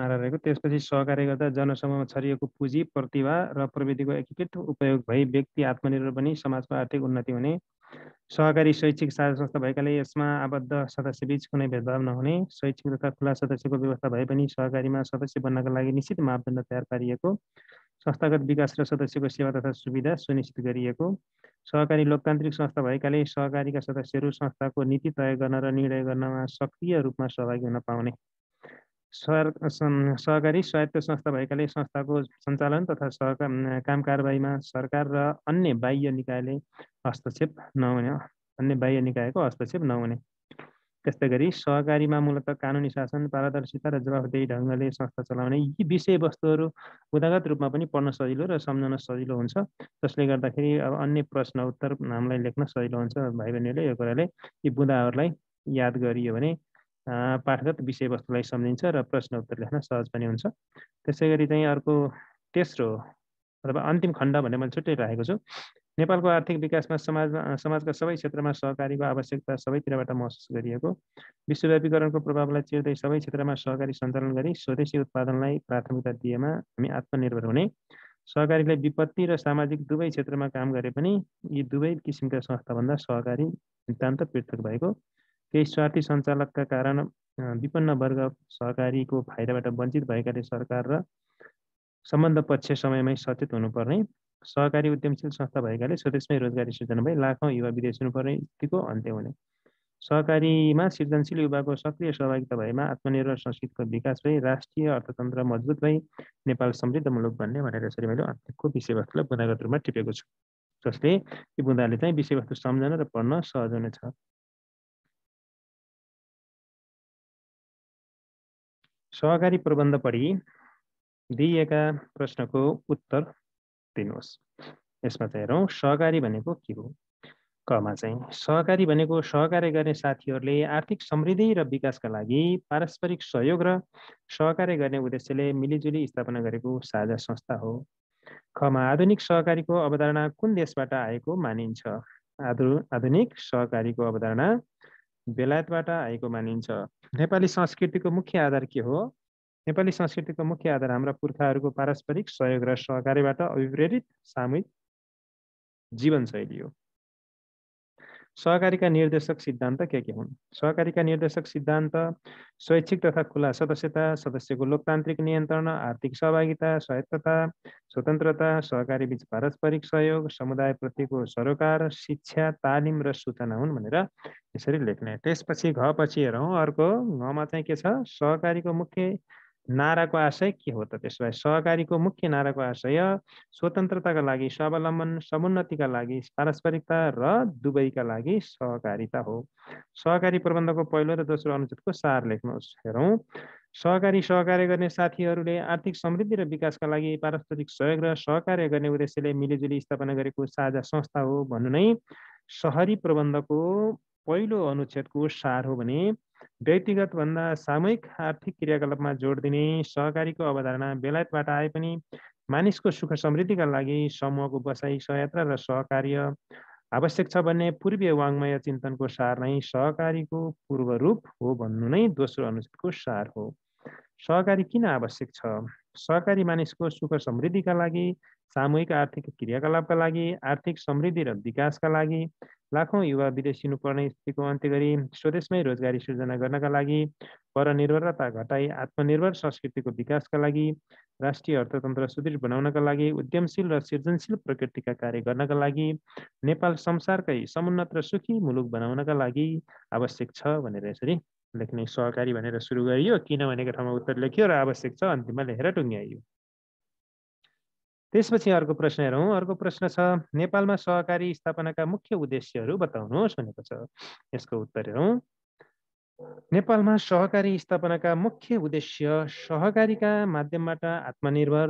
रहेको। त्यसपछि सहकार्य गर्दा जनसमूहमा छरिएको पुँजी, प्रतिभा र प्रविधिको एकीकृत उपयोग भई व्यक्ति आत्मनिर्भर बनी समाजको आर्थिक उन्नति हुने। सहकारी शैक्षिक साझा संस्था भएकाले यसमा आबद्ध सदस्यबीच कुनै भेदभाव नहुने। शैक्षिक तथा खुला सदस्यको व्यवस्था भए पनि सहकारीमा सदस्य बन्नका लागि निश्चित मापदण्ड तयार पारिएको। संस्थागत विकास र सदस्यको सेवा तथा सुविधा सुनिश्चित गरिएको। सहकारी लोकतान्त्रिक संस्था भएकाले सहकारीका सदस्यहरू संस्थाको नीति तय गर्न र निर्णय गर्नमा सक्रिय रूपमा सहभागी हुन पाउने। सहकारी स्वायत्त संस्था भएकाले संस्थाको सञ्चालन तथा काम कारबाहीमा सरकार र अन्य बाह्य निकायको हस्तक्षेप नहुने। त्यस्तै गरी सहकारीमा मूलतः कानुनी शासन, पारदर्शिता र जवाफदेही ढङ्गले संस्था चलाउने। यी विषयवस्तुहरू बुँदागत रूपमा पनि पढ्न सजिलो र सम्झन सजिलो हुन्छ, जसले गर्दाखेरि अब अन्य प्रश्न उत्तर हामीलाई लेख्न सजिलो हुन्छ। भाइ बहिनीहरूले यो कुराले यी बुँदाहरूलाई याद गरियो भने पाठगत विषयवस्तुलाई सम्झिन्छ र प्रश्न उत्तर लेख्न सहज पनि हुन्छ। त्यसै गरी चाहिँ अर्को तेस्रो अथवा अन्तिम खण्ड भन्ने मैले छुट्टै राखेको छु। नेपालको आर्थिक विकासमा समाजका सबै क्षेत्रमा सहकारीको आवश्यकता सबैतिरबाट महसुस गरिएको। विश्वव्यापीकरणको प्रभावलाई चिर्दै सबै क्षेत्रमा सहकारी सञ्चालन गरी स्वदेशी उत्पादनलाई प्राथमिकता दिएमा हामी आत्मनिर्भर हुने। सहकारीलाई विपत्ति र सामाजिक दुवै क्षेत्रमा काम गरे पनि यी दुवै किसिमका संस्थाभन्दा सहकारी नितान्त पृथक भएको। केही स्वार्थी सञ्चालकका कारण विपन्न वर्ग सहकारीको फाइदाबाट वञ्चित भएकाले सरकार र सम्बन्ध पक्ष समयमै सचेत हुनुपर्ने। सहकारी उद्यमशील संस्था भएकाले स्वदेशमै रोजगारी सृजना भई लाखौँ युवा विदेश हुनुपर्ने स्थितिको अन्त्य हुने। सहकारीमा सृजनशील युवाको सक्रिय सहभागिता भएमा आत्मनिर्भर संस्कृतिको विकास भई राष्ट्रिय अर्थतन्त्र मजबुत भई नेपाल समृद्ध मुलुक बन्ने भनेर यसरी मैले अन्त्यको विषयवस्तुलाई बुँदागत रूपमा टिपेको छु, जसले यी बुँदाले चाहिँ विषयवस्तु सम्झन र पढ्न सहज हुनेछ। सहकारी प्रबन्ध पढी दिइएका प्रश्नको उत्तर दिनुहोस्। यसमा चाहिँ हेरौँ सहकारी भनेको के हो। कमा चाहिँ सहकारी भनेको सहकार्य गर्ने साथीहरूले आर्थिक समृद्धि र विकासका लागि पारस्परिक सहयोग र सहकार्य गर्ने उद्देश्यले मिलिजुली स्थापना गरेको साझा संस्था हो। खमा आधुनिक सहकारीको अवधारणा कुन देशबाट आएको मानिन्छ। आधुनिक सहकारीको अवधारणा बेलायतबाट आएको मानिन्छ। नेपाली संस्कृतिको मुख्य आधार के हो। नेपाली संस्कृतिको मुख्य आधार हाम्रा पुर्खाहरूको पारस्परिक सहयोग र सहकार्यबाट अभिप्रेरित सामूहिक जीवनशैली हो। सहकारीका निर्देशक सिद्धान्त के हुन्। सहकारीका निर्देशक सिद्धान्त स्वैच्छिक तथा खुला सदस्यता, सदस्यको लोकतान्त्रिक नियन्त्रण, आर्थिक सहभागिता, स्वायत्तता, स्वतन्त्रता, सहकारी बीच पारस्परिक सहयोग, समुदाय प्रतिको सरोकार, शिक्षा, तालिम र सूचना हुन् भनेर यसरी लेख्ने। त्यसपछि घ पछि हेरौँ। अर्को घमा चाहिँ के छ। सहकारीको मुख्य नाराको आशय के हो त। त्यसो भए सहकारीको मुख्य नाराको आशय स्वतन्त्रताका लागि स्वावलम्बन, समुन्नतिका लागि पारस्परिकता र दुवैका लागि सहकारिता हो। सहकारी प्रबन्धको पहिलो र दोस्रो अनुच्छेदको सार लेख्नुहोस्। हेरौँ। सहकारी सहकार्य गर्ने साथीहरूले आर्थिक समृद्धि र विकासका लागि पारस्परिक सहयोग र सहकार्य गर्ने उद्देश्यले मिलिजुली स्थापना गरेको साझा संस्था हो भन्नु नै सहरी प्रबन्धको पहिलो अनुच्छेदको सार हो भने व्यक्तिगत भन्दा सामूहिक आर्थिक क्रियाकलापमा जोड दिने सहकारीको अवधारणा बेलायतबाट आए पनि मानिसको सुख समृद्धिका लागि समूहको बसाई, सहयात्रा र सहकार्य आवश्यक छ भन्ने पूर्वीय वाङ्मय चिन्तनको सार नै सहकारीको पूर्व रूप हो भन्नु नै दोस्रो अनुच्छेदको सार हो। सहकारी किन आवश्यक छ। सहकारी मानिसको सुख समृद्धिका लागि, सामूहिक आर्थिक क्रियाकलापका लागि, आर्थिक समृद्धि र विकासका लागि, लाखौँ युवा विदेश हिँड्नुपर्ने स्थितिको अन्त्य गरी स्वदेशमै रोजगारी सृजना गर्नका लागि, परनिर्भरता घटाई आत्मनिर्भर संस्कृतिको विकासका लागि, राष्ट्रिय अर्थतन्त्र सुदृढ बनाउनका लागि, उद्यमशील र सृजनशील प्रकृतिका कार्य गर्नका लागि, नेपाल संसारकै समुन्नत र सुखी मुलुक बनाउनका लागि आवश्यक छ भनेर यसरी लेख्ने। सहकारी भनेर सुरु गरियो, किन भनेको ठाउँमा उत्तर लेखियो र आवश्यक छ अन्तिममा लेखेर टुङ्ग्याइयो। त्यसपछि अर्को प्रश्न हेरौँ। अर्को प्रश्न छ नेपालमा सहकारी स्थापनाका मुख्य उद्देश्यहरू बताउनुहोस् भनेको छ। यसको उत्तर हेरौँ। नेपालमा सहकारी स्थापनाका मुख्य उद्देश्य सहकारीका माध्यमबाट आत्मनिर्भर,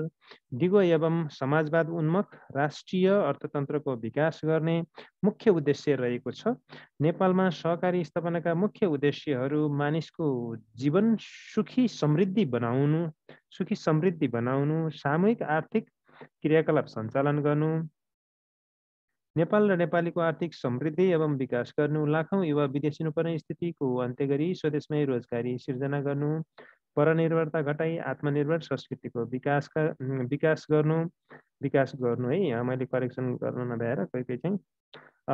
दिगो एवं समाजवाद उन्मुख राष्ट्रिय अर्थतन्त्रको विकास गर्ने मुख्य उद्देश्य रहेको छ। नेपालमा सहकारी स्थापनाका मुख्य उद्देश्यहरू मानिसको जीवन सुखी समृद्धि बनाउनु, सामूहिक आर्थिक क्रियाकलाप सञ्चालन गर्नु, नेपाल र नेपालीको आर्थिक समृद्धि एवं विकास गर्नु, लाखौँ युवा विदेश हिँड्नुपर्ने स्थितिको अन्त्य गरी स्वदेशमै रोजगारी सिर्जना गर्नु, परनिर्भरता घटाई आत्मनिर्भर संस्कृतिको विकास गर्नु है। यहाँ मैले करेक्सन गर्नु नभएर कोही चाहिँ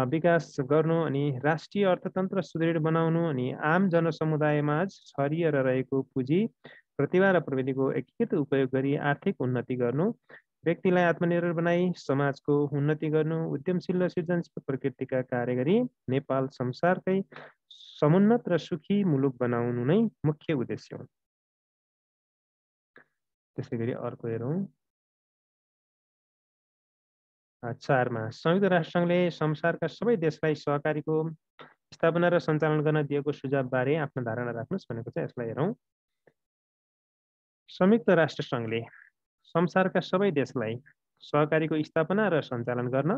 विकास गर्नु, अनि राष्ट्रिय अर्थतन्त्र सुदृढ बनाउनु, अनि आम जनसमुदायमा छरिएर रहेको पुँजी, प्रतिभा र प्रविधिको एकीकृत उपयोग गरी आर्थिक उन्नति गर्नु, व्यक्तिलाई आत्मनिर्भर बनाई समाजको उन्नति गर्नु, उद्यमशील र सृजनशील प्रकृतिका कार्य गरी नेपाल संसारकै समुन्नत र सुखी मुलुक बनाउनु नै मुख्य उद्देश्य हो। त्यसै गरी अर्को हेरौँ। 4मा संयुक्त राष्ट्रसङ्घले संसारका सबै देशलाई सहकारीको स्थापना र सञ्चालन गर्न दिएको सुझाव बारे आफ्नो धारणा राख्नुहोस् भनेको छ। यसलाई हेरौँ। संयुक्त राष्ट्रसङ्घले संसारका सबै देशलाई सहकारीको स्थापना र सञ्चालन गर्न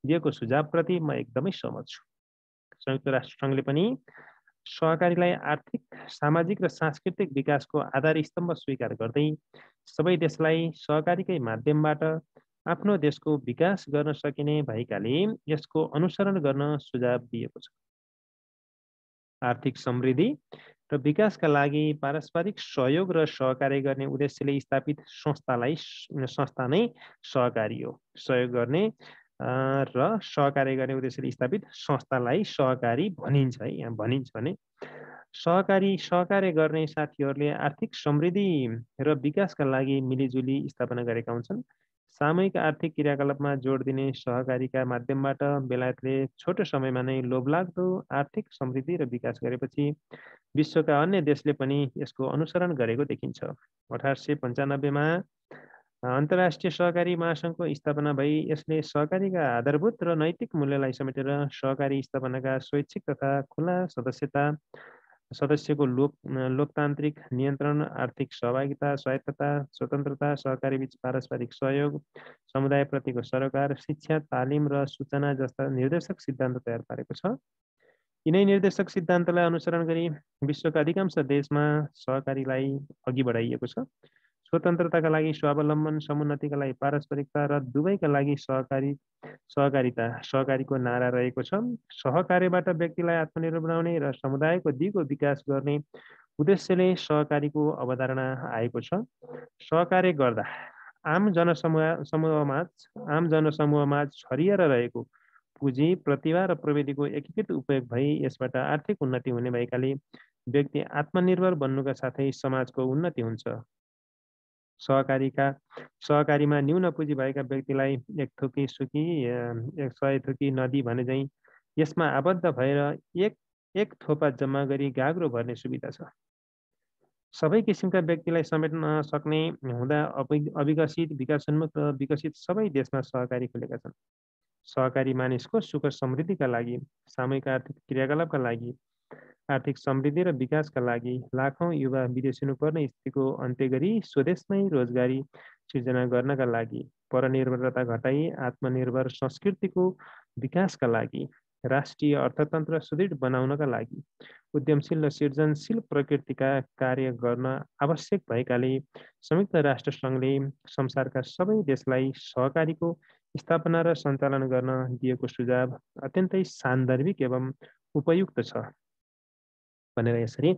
दिएको सुझावप्रति म एकदमै सहमत छु। संयुक्त राष्ट्रसङ्घले पनि सहकारीलाई आर्थिक, सामाजिक र सांस्कृतिक विकासको आधार स्तम्भ स्वीकार गर्दै सबै देशलाई सहकारीकै माध्यमबाट आफ्नो देशको विकास गर्न सकिने भएकाले यसको अनुसरण गर्न सुझाव दिएको छ। आर्थिक समृद्धि र विकासका लागि पारस्परिक सहयोग र सहकार्य गर्ने उद्देश्यले स्थापित संस्था नै सहकारी हो। सहयोग गर्ने र सहकार्य गर्ने उद्देश्यले स्थापित संस्थालाई सहकारी भनिन्छ है। यहाँ भनिन्छ भने सहकार्य गर्ने साथीहरूले आर्थिक समृद्धि र विकासका लागि मिलिजुली स्थापना गरेका हुन्छन्। सामूहिक आर्थिक क्रियाकलापमा जोड दिने सहकारीका माध्यमबाट बेलायतले छोटो समयमा नै लोभलाग्दो आर्थिक समृद्धि र विकास गरेपछि विश्वका अन्य देशले पनि यसको अनुसरण गरेको देखिन्छ। 1895मा अन्तर्राष्ट्रिय सहकारी महासङ्घको स्थापना भई यसले सहकारीका आधारभूत र नैतिक मूल्यलाई समेटेर सहकारी स्थापनाका स्वैच्छिक तथा खुला सदस्यता, सदस्यको लोकतान्त्रिक नियन्त्रण, आर्थिक सहभागिता, स्वायत्तता, स्वतन्त्रता, सहकारी बीच पारस्परिक सहयोग, समुदायप्रतिको सरोकार, शिक्षा, तालिम र सूचना जस्ता निर्देशक सिद्धान्त तयार पारेको छ। यिनै निर्देशक सिद्धान्तलाई अनुसरण गरी विश्वका अधिकांश देशमा सहकारीलाई अघि बढाइएको छ। स्वतन्त्रताका लागि स्वावलम्बन, समुन्नतिका लागि पारस्परिकता र दुवैका लागि सहकारीको नारा रहेको छ। सहकार्यबाट व्यक्तिलाई आत्मनिर्भर बनाउने र समुदायको दिगो विकास गर्ने उद्देश्यले सहकारीको अवधारणा आएको छ। सहकार्य गर्दा आम जनसमूहमा छरिएर रहेको पुँजी, प्रतिभा र प्रविधिको एकीकृत उपयोग भई यसबाट आर्थिक उन्नति हुने भएकाले व्यक्ति आत्मनिर्भर बन्नुका साथै समाजको उन्नति हुन्छ। सहकारीमा न्यून पुँजी भएका व्यक्तिलाई एक थोकी सुकी 100 थोकी नदी भने झैँ यसमा आबद्ध भएर एक थोपा जम्मा गरी गाग्रो भर्ने सुविधा छ। सबै किसिमका व्यक्तिलाई समेट्न सक्ने हुँदा अविकसित, विकासोन्मुख र विकसित सबै देशमा सहकारी खुलेका छन्। सहकारी मानिसको सुख समृद्धिका लागि, सामूहिक आर्थिक क्रियाकलापका लागि, आर्थिक समृद्धि र विकासका लागि लाखौं युवा विदेश हुनुपर्ने स्थितिको अन्त्य गरी स्वदेशमै रोजगारी सिर्जना गर्नका लागि, परनिर्भरता घटाई आत्मनिर्भर संस्कृतिको विकासका लागि, राष्ट्रिय अर्थतन्त्र सुदृढ बनाउनका लागि, उद्यमशील र सृजनशील प्रकृतिका कार्य गर्न आवश्यक भएकाले संयुक्त राष्ट्र सङ्घले संसारका सबै देशलाई सहकारीको स्थापना र सञ्चालन गर्न दिएको सुझाव अत्यन्तै सान्दर्भिक एवं उपयुक्त छ भनेर यसरी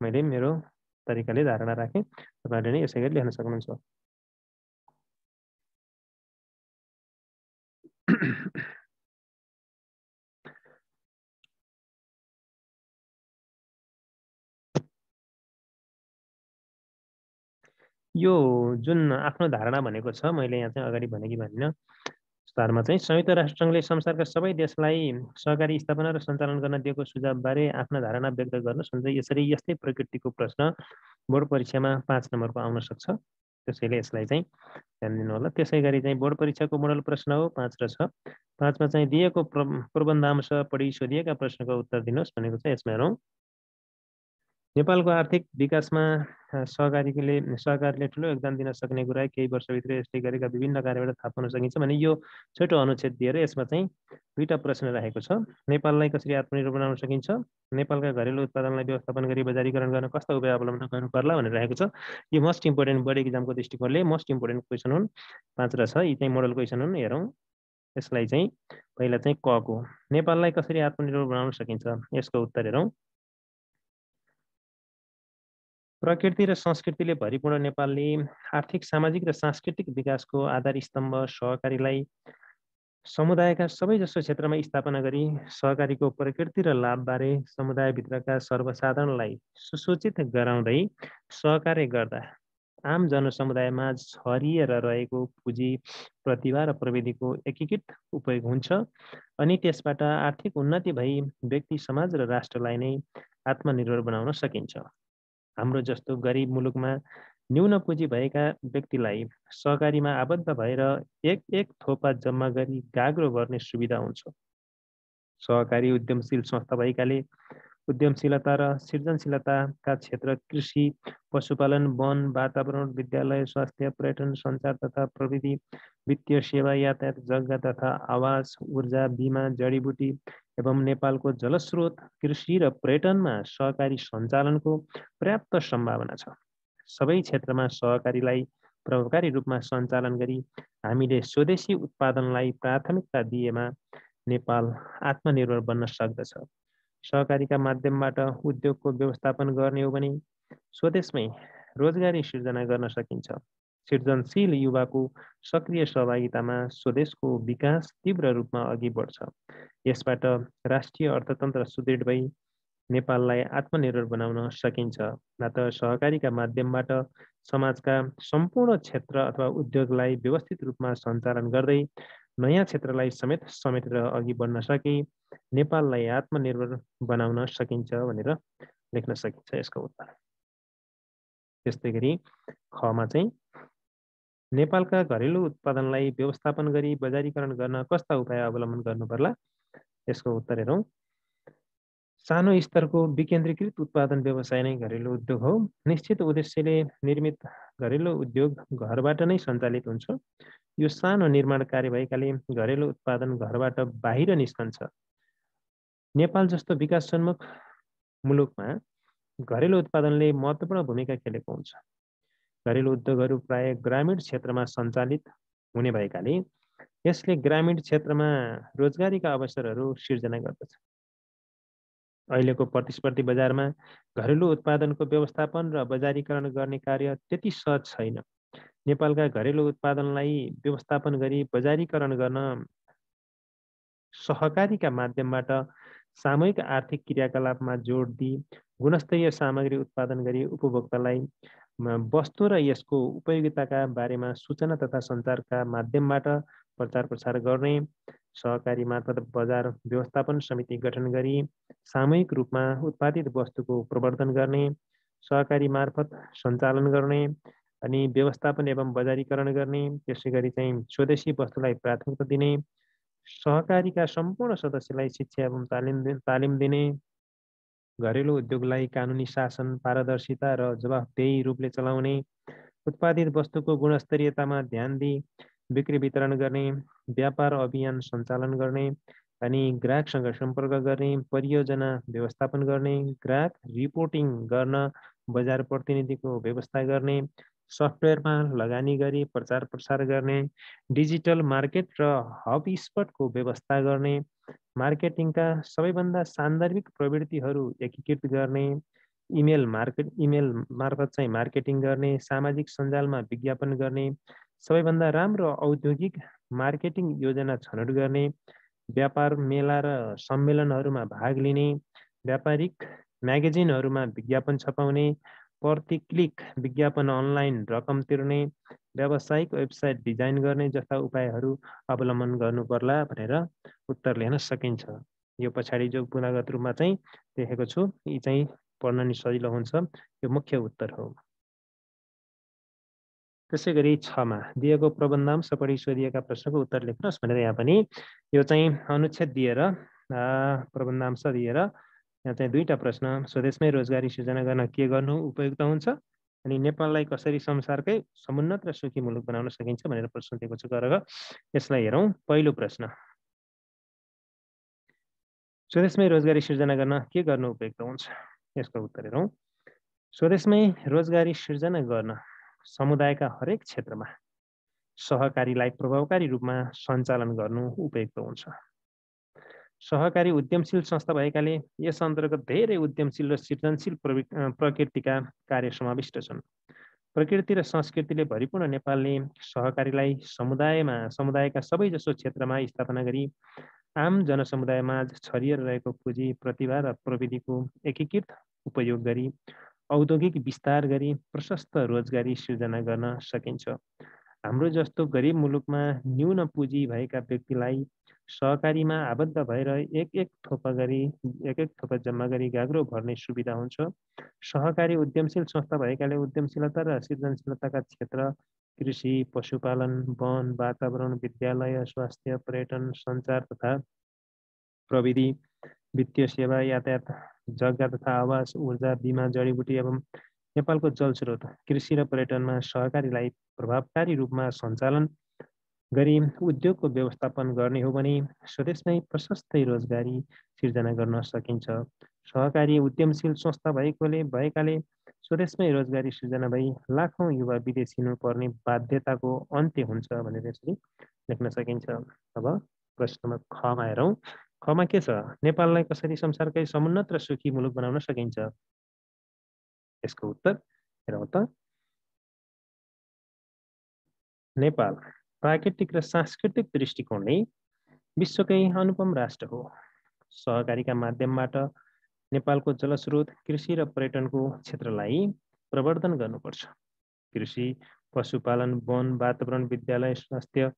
मैले मेरो तरिकाले धारणा राखेँ। तपाईँले नै यसै गरी लेख्न सक्नुहुन्छ। यो जुन आफ्नो धारणा भनेको छ, मैले यहाँ चाहिँ अगाडि भने कि भनिनँ, स्तरमा चाहिँ संयुक्त राष्ट्रसङ्घले संसारका सबै देशलाई सहकारी स्थापना र सञ्चालन गर्न दिएको सुझावबारे आफ्ना धारणा व्यक्त गर्नुहोस्। यस्तै प्रकृतिको प्रश्न बोर्ड परीक्षामा 5 नम्बरको आउन सक्छ। त्यसैले यसलाई चाहिँ ध्यान दिनु होला। त्यसै गरी चाहिँ बोर्ड परीक्षाको मोडल प्रश्न हो 5 र 6। 5 मा चाहिँ दिएको प्रबन्धांश पढी सोधिएका प्रश्नको उत्तर दिनुहोस् भनेको छ। यसमा हेरौँ, नेपालको आर्थिक विकासमा सहकारीले ठुलो योगदान दिन सक्ने कुरा केही वर्षभित्र यसले गरेका विभिन्न कार्यबाट थाहा पाउन सकिन्छ भने यो छोटो अनुच्छेद दिएर यसमा चाहिँ 2टा प्रश्न राखेको छ। नेपाललाई कसरी आत्मनिर्भर बनाउन सकिन्छ, नेपालका घरेलु उत्पादनलाई व्यवस्थापन गरी बजारीकरण गर्न कस्ता उपाय अवलम्बन गर्नु पर्ला भनेर राखेको छ। यो मोस्ट इम्पोर्टेन्ट बोर्ड एक्जामको दृष्टिकोणले मोस्ट इम्पोर्टेन्ट क्वेसन हुन्। 5 र 6 यी चाहिँ मोडल क्वेसन हुन्। हेरौँ, यसलाई चाहिँ पहिला चाहिँ क को नेपाललाई कसरी आत्मनिर्भर बनाउन सकिन्छ, यसको उत्तर हेरौँ। प्रकृति र संस्कृतिले भरिपूर्ण नेपालले आर्थिक, सामाजिक र सांस्कृतिक विकासको आधार स्तम्भ सहकारीलाई समुदायका सबैजसो क्षेत्रमा स्थापना गरी सहकारीको प्रकृति र लाभबारे समुदायभित्रका सर्वसाधारणलाई सुसूचित गराउँदै सहकार्य गर्दा आम जनसमुदायमा छरिएर रहेको पुँजी, प्रतिभा र प्रविधिको एकीकृत उपयोग हुन्छ अनि त्यसबाट आर्थिक उन्नति भई व्यक्ति, समाज र राष्ट्रलाई नै आत्मनिर्भर बनाउन सकिन्छ। हाम्रो जस्तो गरिब मुलुकमा न्यून पुँजी भएका व्यक्तिलाई सहकारीमा आबद्ध भएर एक थोपा जम्मा गरी गाग्रो गर्ने सुविधा हुन्छ। सहकारी उद्यमशील संस्था भएकाले उद्यमशीलता र सृजनशीलताका क्षेत्र कृषि, पशुपालन, वन, वातावरण, विद्यालय, स्वास्थ्य, पर्यटन, सञ्चार तथा प्रविधि, वित्तीय सेवा, यातायात, जग्गा तथा आवास, ऊर्जा, बीमा, जडीबुटी एवं नेपालको जलस्रोत, कृषि र पर्यटनमा सहकारी सञ्चालनको पर्याप्त सम्भावना छ। सबै क्षेत्रमा सहकारीलाई प्रभावकारी रूपमा सञ्चालन गरी हामीले स्वदेशी उत्पादनलाई प्राथमिकता दिएमा नेपाल आत्मनिर्भर बन्न सक्दछ। सहकारीका माध्यमबाट उद्योगको व्यवस्थापन गर्ने हो भने स्वदेशमै रोजगारी सिर्जना गर्न सकिन्छ। सृजनशील युवाको सक्रिय सहभागितामा स्वदेशको विकास तीव्र रूपमा अघि बढ्छ। यसबाट राष्ट्रिय अर्थतन्त्र सुदृढ भई नेपाललाई आत्मनिर्भर बनाउन सकिन्छ। मात्र सहकारीका माध्यमबाट समाजका सम्पूर्ण क्षेत्र अथवा उद्योगलाई व्यवस्थित रूपमा सञ्चालन गर्दै नयाँ क्षेत्रलाई समेटेर अघि बढ्न सके नेपाललाई आत्मनिर्भर बनाउन सकिन्छ भनेर लेख्न सकिन्छ यसको उत्तर। त्यस्तै गरी खमा चाहिँ नेपालका घरेलु उत्पादनलाई व्यवस्थापन गरी बजारीकरण गर्न कस्ता उपाय अवलम्बन गर्नु पर्ला, यसको उत्तर हेरौँ। सानो स्तरको विकेन्द्रीकृत उत्पादन व्यवसाय नै घरेलु उद्योग हो। निश्चित उद्देश्यले निर्मित घरेलु उद्योग घरबाट नै सञ्चालित हुन्छ। यो सानो निर्माण कार्य भएकाले घरेलु उत्पादन घरबाट बाहिर निस्कन्छ। नेपाल जस्तो विकासोन्मुख मुलुकमा घरेलु उत्पादनले महत्त्वपूर्ण भूमिका खेलेको हुन्छ। घरेलु उद्योगहरू प्राय ग्रामीण क्षेत्रमा सञ्चालित हुने भएकाले यसले ग्रामीण क्षेत्रमा रोजगारीका अवसरहरू सिर्जना गर्दछ। अहिलेको प्रतिस्पर्धी बजारमा घरेलु उत्पादनको व्यवस्थापन र बजारीकरण गर्ने कार्य त्यति सहज छैन। नेपालका घरेलु उत्पादनलाई व्यवस्थापन गरी बजारीकरण गर्न सहकारीका माध्यमबाट सामूहिक आर्थिक क्रियाकलापमा जोड दिई गुणस्तरीय सामग्री उत्पादन गरी उपभोक्तालाई वस्तु र यसको उपयोगिताका बारेमा सूचना तथा सञ्चारका माध्यमबाट प्रचार प्रसार गर्ने, सहकारी मार्फत बजार व्यवस्थापन समिति गठन गरी सामूहिक रूपमा उत्पादित वस्तुको प्रवर्धन गर्ने, सहकारी मार्फत सञ्चालन गर्ने अनि व्यवस्थापन एवं बजारीकरण गर्ने, त्यसै गरी चाहिँ स्वदेशी वस्तुलाई प्राथमिकता दिने, सहकारीका सम्पूर्ण सदस्यलाई शिक्षा एवं तालिम दिने, घरेलु उद्योगलाई कानुनी शासन, पारदर्शिता र जवाफदेही रूपले चलाउने, उत्पादित वस्तुको गुणस्तरीयतामा ध्यान दिई बिक्री वितरण गर्ने, व्यापार अभियान सञ्चालन गर्ने अनि ग्राहकसँग सम्पर्क गर्ने, परियोजना व्यवस्थापन गर्ने, ग्राहक रिपोर्टिङ गर्न बजार प्रतिनिधिको व्यवस्था गर्ने, सफ्टवेयरमा लगानी गरी प्रचार प्रसार गर्ने, डिजिटल मार्केट र हब स्पटको व्यवस्था गर्ने, मार्केटिङका सबैभन्दा सान्दर्भिक प्रवृत्तिहरू एकीकृत गर्ने, इमेल मार्फत चाहिँ मार्केटिङ गर्ने, सामाजिक सञ्जालमा विज्ञापन गर्ने, सबैभन्दा राम्रो औद्योगिक मार्केटिङ योजना छनौट गर्ने, व्यापार मेला र सम्मेलनहरूमा भाग लिने, व्यापारिक म्यागजिनहरूमा विज्ञापन छपाउने, प्रति क्लिक विज्ञापन अनलाइन रकम तिर्ने, व्यावसायिक वेबसाइट डिजाइन गर्ने जस्ता उपायहरू अवलम्बन गर्नु पर्ला भनेर उत्तर लेख्न सकिन्छ। यो पछाडि जो पुनागत रूपमा चाहिँ लेखेको छु यी चाहिँ पढ्न नि सजिलो हुन्छ। यो मुख्य उत्तर हो। त्यसै गरी 6 मा दिएको प्रबन्धांश पढी सोधिएका प्रश्नको उत्तर लेख्नुहोस् भनेर यहाँ पनि यो चाहिँ अनुच्छेद दिएर प्रबन्धांश दिएर यहाँ चाहिँ दुईटा प्रश्न स्वदेशमै रोजगारी सृजना गर्न के गर्नु उपयुक्त हुन्छ अनि नेपाललाई कसरी संसारकै समुन्नत र सुखी मुलुक बनाउन सकिन्छ भनेर प्रश्न दिएको छु। गरेर यसलाई हेरौँ। पहिलो प्रश्न, स्वदेशमै रोजगारी सृजना गर्न के गर्नु उपयुक्त हुन्छ? यसको उत्तर हेरौँ। स्वदेशमै रोजगारी सृजना गर्न समुदायका हरेक क्षेत्रमा सहकारीलाई प्रभावकारी रूपमा सञ्चालन गर्नु उपयुक्त हुन्छ। सहकारी उद्यमशील संस्था भएकाले यस अन्तर्गत धेरै उद्यमशील र सृजनशील प्रकृतिका कार्य समाविष्ट छन्। प्रकृति र संस्कृतिले भरिपूर्ण नेपालले सहकारीलाई समुदायका सबैजसो क्षेत्रमा स्थापना गरी आम जनसमुदायमा छरिएर रहेको पुँजी, प्रतिभा र प्रविधिको एकीकृत उपयोग गरी औद्योगिक विस्तार गरी प्रशस्त रोजगारी सृजना गर्न सकिन्छ। हाम्रो जस्तो गरिब मुलुकमा न्यून पुँजी भएका व्यक्तिलाई सहकारीमा आबद्ध भएर एक एक थोपा जम्मा गरी गाग्रो भर्ने सुविधा हुन्छ। सहकारी उद्यमशील संस्था भएकाले उद्यमशीलता र सृजनशीलताका क्षेत्र कृषि, पशुपालन, वन, वातावरण, विद्यालय, स्वास्थ्य, पर्यटन, सञ्चार तथा प्रविधि, वित्तीय सेवा, यातायात, जग्गा तथा आवास, ऊर्जा, बीमा, जडीबुटी एवं नेपालको जलस्रोत, कृषि र पर्यटनमा सहकारीलाई प्रभावकारी रूपमा सञ्चालन गरी उद्योगको व्यवस्थापन गर्ने हो भने स्वदेशमै प्रशस्तै रोजगारी सिर्जना गर्न सकिन्छ। सहकारी उद्यमशील संस्था भएकाले स्वदेशमै रोजगारी सृजना भई लाखौँ युवा विदेश हिँड्नुपर्ने बाध्यताको अन्त्य हुन्छ भनेर यसरी लेख्न सकिन्छ। अब प्रश्नमा खमा हेरौँ। खमा के छ? नेपाललाई कसरी संसारकै समुन्नत र सुखी मुलुक बनाउन सकिन्छ? यसको उत्तर हेरौँ त। नेपाल प्राकृतिक र सांस्कृतिक दृष्टिकोणले विश्वकै अनुपम राष्ट्र हो। सहकारीका माध्यमबाट नेपालको जलस्रोत, कृषि र पर्यटनको क्षेत्रलाई प्रवर्धन गर्नुपर्छ। कृषि, पशुपालन, वन, वातावरण, विद्यालय, स्वास्थ्य,